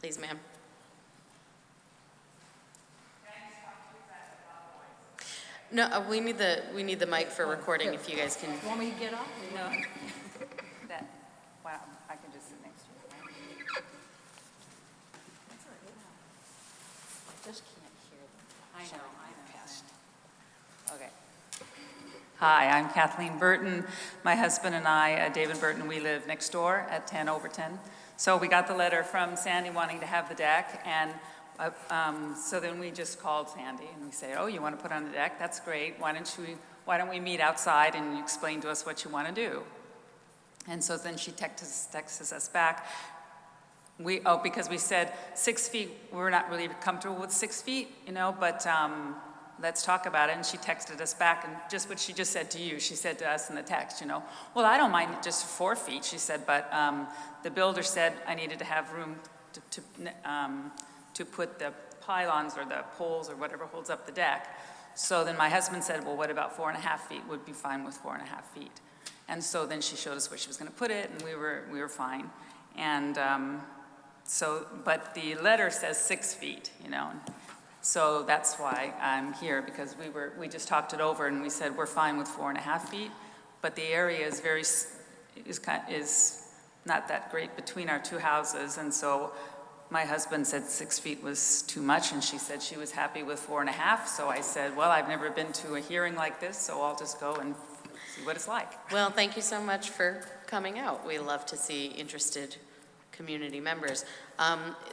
Please, ma'am. No, we need the mic for recording, if you guys can. Want me to get up? No, that, wow, I can just sit next to you. I just can't hear them. I know, Sorry, I know. passed. Okay. Hi, I'm Kathleen Burton. My husband and I, David Burton, we live next door at 10 Overton. So we got the letter from Sandy wanting to have the deck, and so then we just called Sandy and we said, oh, you want to put on the deck? That's great. Why don't we meet outside and you explain to us what you want to do? And so then she texts us back, Because we said 6 feet, we're not really comfortable with 6 feet, but let's talk about it. And she texted us back, and just what she just said to you, she said to us in the text, well, I don't mind just 4 feet, she said, but the builder said I needed to have room to put the pylons or the poles or whatever holds up the deck. So then my husband said, well, what about 4.5 feet? Would be fine with 4.5 feet. And so then she showed us where she was going to put it, and we were fine. And but the letter says 6 feet, So that's why I'm here, because we just talked it over and we said we're fine with 4.5 feet, but the area is not that great between our two houses, and so my husband said 6 feet was too much, and she said she was happy with 4.5. So I said, well, I've never been to a hearing like this, so I'll just go and see what it's like. Well, thank you so much for coming out. We love to see interested community members.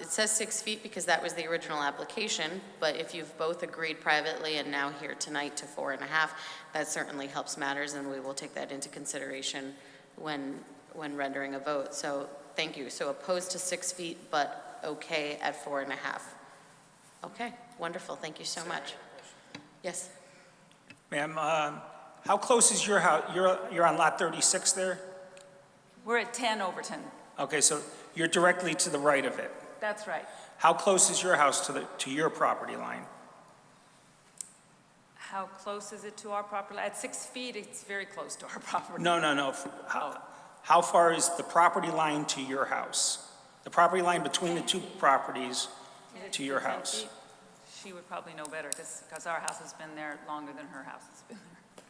It says 6 feet because that was the original application, but if you've both agreed privately and now here tonight to 4.5, that certainly helps matters, and we will take that into consideration when rendering a vote. So thank you. So opposed to 6 feet, but okay at 4.5. Okay, wonderful. Thank you so much. Yes. Ma'am, how close is your house? You're on lot 36 there? We're at 10 Overton. Okay, so you're directly to the right of it. That's right. How close is your house to your property line? How close is it to our property? At 6 feet, it's very close to our property. No. How far is the property line to your house? The property line between the two properties to your 10 house? feet? She would probably know better, because our house has been there longer than her house has been there.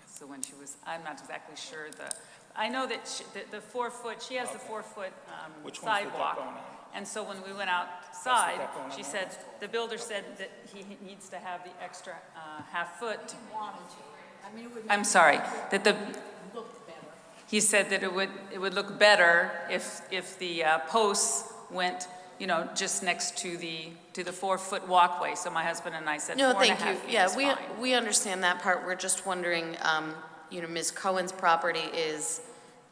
So when she was, I'm not exactly sure I know that the 4 foot, she has the 4 foot Which one's the deck sidewalk. going on? And so when we went outside, deck going on she there? said, the builder said that he needs to have the extra half foot. I'm sorry, that he said that it would look better if the posts went, just next to the 4 foot walkway. So my husband and I said 4.5 feet No, thank you. Yeah, is fine. we understand that part. We're just wondering, Ms. Cohen's property is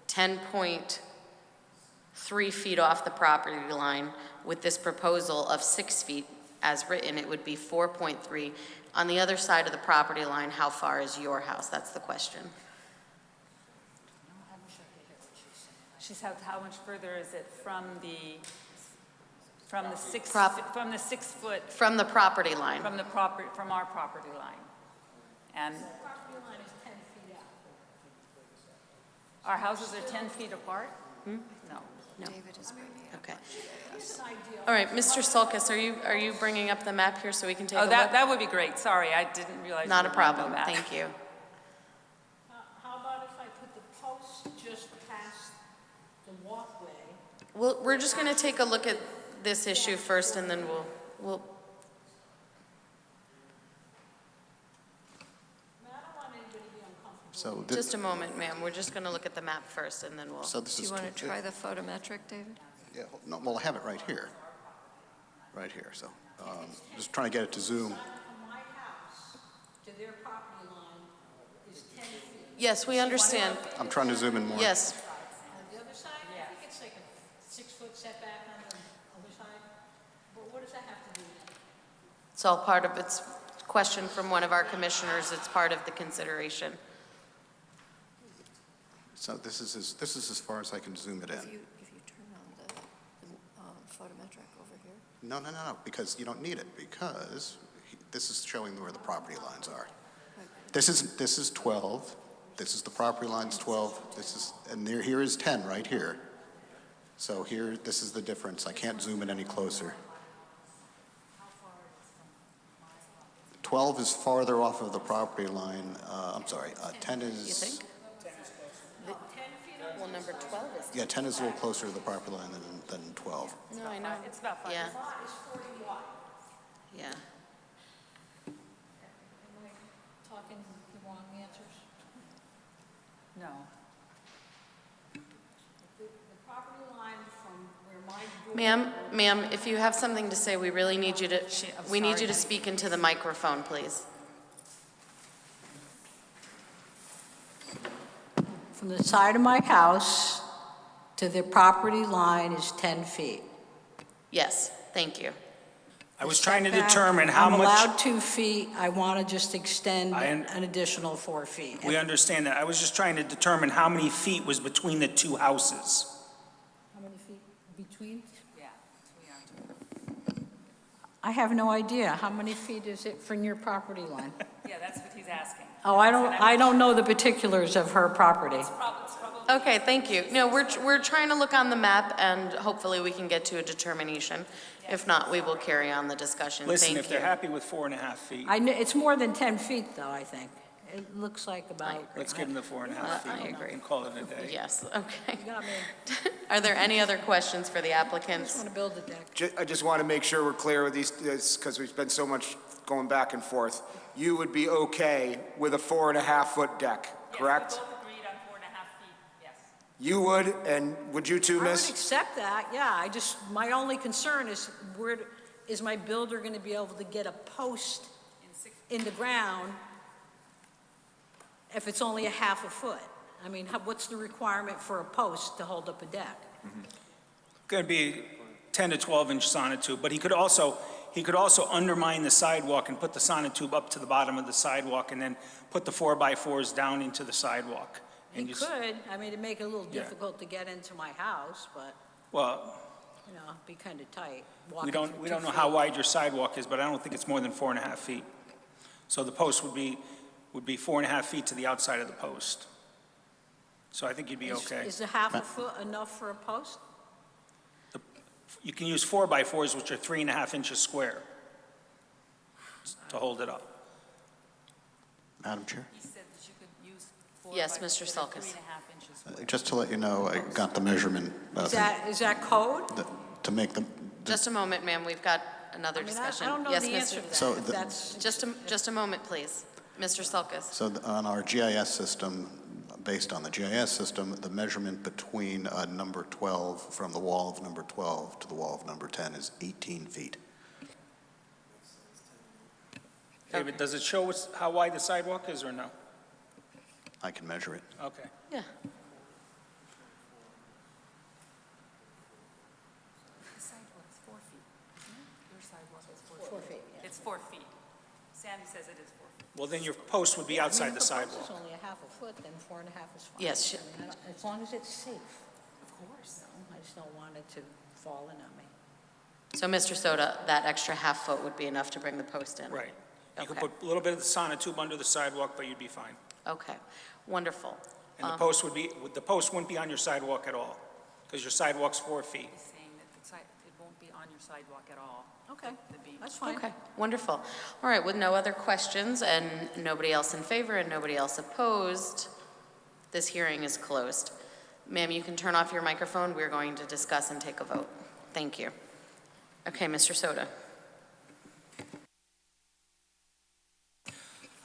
10.3 feet off the property line. With this proposal of 6 feet as written, it would be 4.3. On the other side of the property line, how far is your house? That's the question. She said, how much further is it from the 6 foot? From the property line. From our property line. And our houses are 10 feet apart? No. David is bringing it up. Okay. All right, Mr. Sulkus, are you bringing up the map here so we can take a look? That would be great. Sorry, I didn't realize. Not a you were on problem. that. Thank you. How about if I put the post just past the walkway? Well, we're just going to take a look at this issue first, and then we'll. So Just a moment, ma'am. We're just going to look at the map first, and then we'll. So this Do is. you want to try the photometric, David? Yeah, no, well, I have it right here. Right here, so, just trying to get it to zoom. From my house to their property line is 10 feet. Yes, we understand. I'm trying to zoom in more. Yes. On the other side, I think it's like a 6 foot setback on the other side. But what does that have to do with it? It's all part of, it's a question from one of our commissioners. It's part of the consideration. So this is as far as I can zoom it in. If you turn on the photometric over here. No, because you don't need it, because this is showing where the property lines are. This is 12, this is the property line's 12, and here is 10 right here. So here, this is the difference. I can't zoom in any closer. 12 is farther off of the property line. I'm sorry, 10 is... You think? 10 feet? Well, number 12 is. Yeah, 10 is a little closer to the property line than 12. No, I know. It's about 5. Yeah. The lot is 40 wide. Yeah. Am I talking the wrong answers? No. The property line from where my door... Ma'am, if you have something to say, we really need you to, we need you to sorry. speak into the microphone, please. From the side of my house to the property line is 10 feet. Yes, thank you. I was trying to Setback, determine how I'm much... allowed 2 feet, I want to just extend I an additional 4 feet. We understand that. I was just trying to determine how many feet was between the two houses. How many feet between? Yeah. I have no idea. How many feet is it from your property line? Yeah, that's what he's asking. Oh, I don't know the particulars of her property. Okay, thank you. No, we're trying to look on the map, and hopefully we can get to a determination. If not, we will carry on the discussion. Listen, Thank if they're you. happy with 4.5 feet, It's more than 10 feet, though, I think. It looks like about. let's give them the 4.5 feet. I agree. And call it a day. Yes, okay. You got me. Are there any other questions for the I just applicants? want to build a deck. I just want to make sure we're clear with these, because we've spent so much going back and forth. You would be okay with a 4.5-foot deck, correct? Yes, we both agreed on 4.5 feet, yes. You would, and would you too, I would miss? accept that, yeah. My only concern is is my builder going to be able to get a post in the ground if it's only a half a foot? I mean, what's the requirement for a post to hold up a deck? Going to be 10 to 12-inch sonotube, but he could also undermine the sidewalk and put the sonotube up to the bottom of the sidewalk and then put the 4x4s down into the sidewalk. He And just- could, I mean, it'd make it a little Yeah. difficult to get into my house, but, Well, you know, it'd be kind of tight. we walking don't through 2 know how feet. wide your sidewalk is, but I don't think it's more than 4.5 feet. So the post would be 4.5 feet to the outside of the post. So I think you'd be okay. Is a half a foot enough for a post? You can use 4x4s, which are 3.5 inches square, to hold it up. Madam Chair? He said that you could use 4 Yes, by Mr. 4, Sulkus. 3.5 inches. Just to let you know, I got the measurement Is that code? to make the, Just a moment, ma'am, we've got another I mean, discussion. I don't know Yes, the answer Mr. to that. So if the- that's- Just a moment, please. Mr. Sulkus. so on our GIS system, based on the GIS system, the measurement between number 12, from the wall of number 12 to the wall of number 10 is 18 feet. David, does it show how wide the sidewalk is or no? I can measure it. Okay. Yeah. The sidewalk's 4 feet, isn't it? Your sidewalk is 4 feet. 4 feet, yeah. It's 4 feet. Sandy says it is 4 feet. Well, then your post would be outside the If sidewalk. the post is only a half a foot, then 4.5 is fine. Yes, I mean, as long as it's safe. Of course. I just don't want it to fall in on me. So, Mr. Soto, that extra half foot would be enough to bring the post in? Right. You could Okay. put a little bit of the sonotube under the sidewalk, but you'd be fine. Okay, wonderful. And the post wouldn't be on your sidewalk at all, because your sidewalk's 4 feet. He's saying that it won't be on your sidewalk at all. Okay, The beach. that's fine. Okay, wonderful. All right, with no other questions and nobody else in favor and nobody else opposed, this hearing is closed. Ma'am, you can turn off your microphone. We're going to discuss and take a vote. Thank you. Okay, Mr. Soto.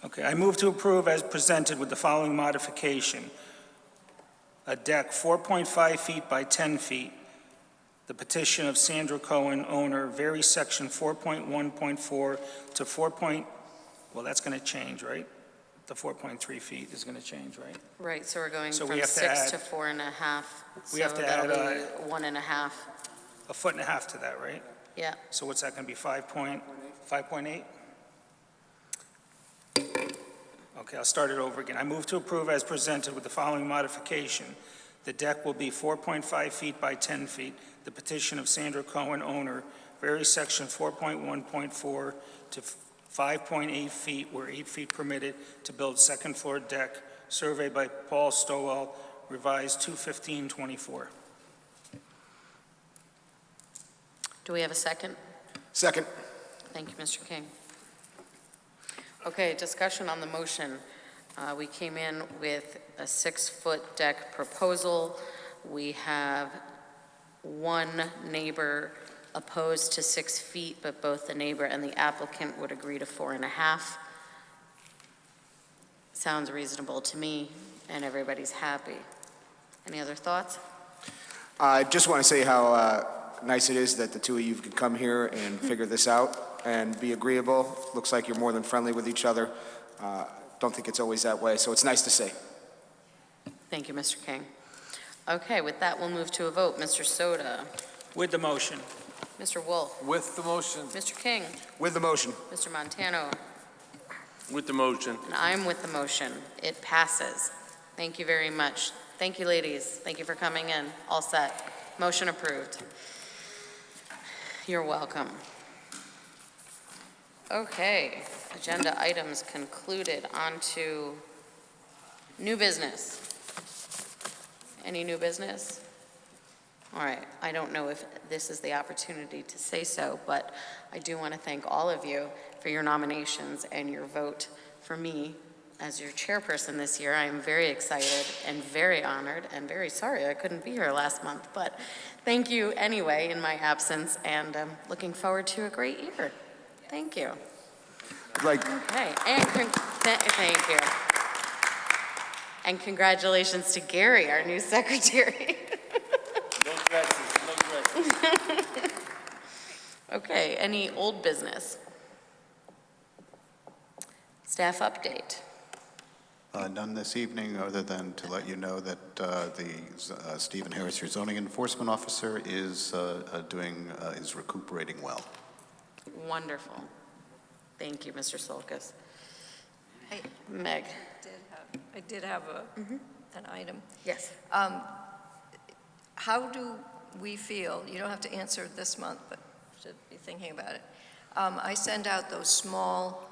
Okay, I move to approve as presented with the following modification. A deck 4.5 feet by 10 feet. The petition of Sandra Cohen, owner, vary section 4.1.4 to 4. Well, that's going to change, right? The 4.3 feet is going to change, right? Right, so we're going So we from have to 6 to add- 4.5. we have to So that'll add, be 1.5. A foot and a half to that, right? Yeah, So what's that going to be, 5.8? Okay, I'll start it over again. I move to approve as presented with the following modification. The deck will be 4.5 feet by 10 feet. The petition of Sandra Cohen, owner, varies section 4.1.4 to 5.8 feet, where 8 feet permitted to build second-floor deck, surveyed by Paul Stowell, revised 2/15/24. do we have a second? Second. Thank you, Mr. King. Okay, discussion on the motion. We came in with a 6-foot deck proposal. We have one neighbor opposed to 6 feet, but both the neighbor and the applicant would agree to 4.5. Sounds reasonable to me, and everybody's happy. Any other thoughts? I just want to say how nice it is that the two of you could come here and figure this out and be agreeable. Looks like you're more than friendly with each other. Don't think it's always that way, so it's nice to see. Thank you, Mr. King. Okay, with that, we'll move to a vote. Mr. Soto? With the motion. Mr. Wolf, With the motion. Mr. King, With the motion. Mr. Montano, With the motion. and I'm with the motion. It passes. Thank you very much. Thank you, ladies. Thank you for coming in. All set. Motion approved. You're welcome. Okay, agenda items concluded. On to new business. Any new business? All right, I don't know if this is the opportunity to say so, but I do want to thank all of you for your nominations and your vote for me as your chairperson this year. I am very excited and very honored and very sorry I couldn't be here last month, but thank you anyway in my absence, and I'm looking forward to a great year. Thank you. Like, Okay, and thank you. And congratulations to Gary, our new secretary. Okay, any old business? Staff update. None this evening, other than to let you know that Stephen Harris, your zoning enforcement officer, is recuperating well. Wonderful. Thank you, Mr. Solkis. Hey, Meg. I did have an item. Yes. How do we feel, you don't have to answer it this month, but should be thinking about it. I send out those small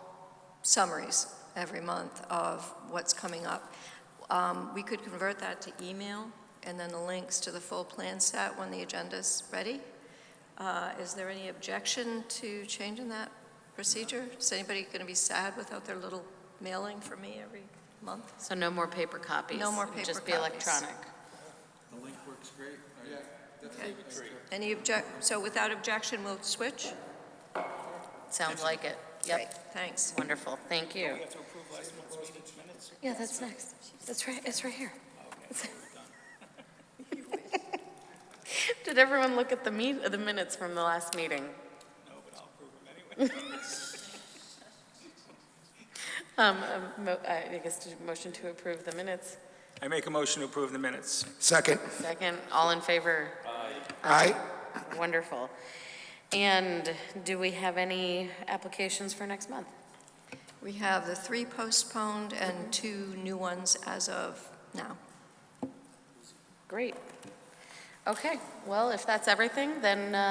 summaries every month of what's coming up. We could convert that to email and then the links to the full plan set when the agenda's ready. Is there any objection to changing that procedure? Is anybody going to be sad without their little mailing for me every month? So no more paper copies? No more paper Just be copies. electronic? The link works great. Yeah, that's Okay. great. Any so without objection, we'll switch? Sounds like it. Great, Yep. thanks. Wonderful. Thank you. We have to approve last month's meeting minutes? Yeah, that's next. That's right. It's right here. Did everyone look at the minutes from the last meeting? No, but I'll approve them anyway. I guess to motion to approve the minutes. I make a motion to approve the minutes. second. Second, all in favor? Aye. Wonderful. And do we have any applications for next month? We have the 3 postponed and 2 new ones as of now. Great. Okay, well, if that's everything, then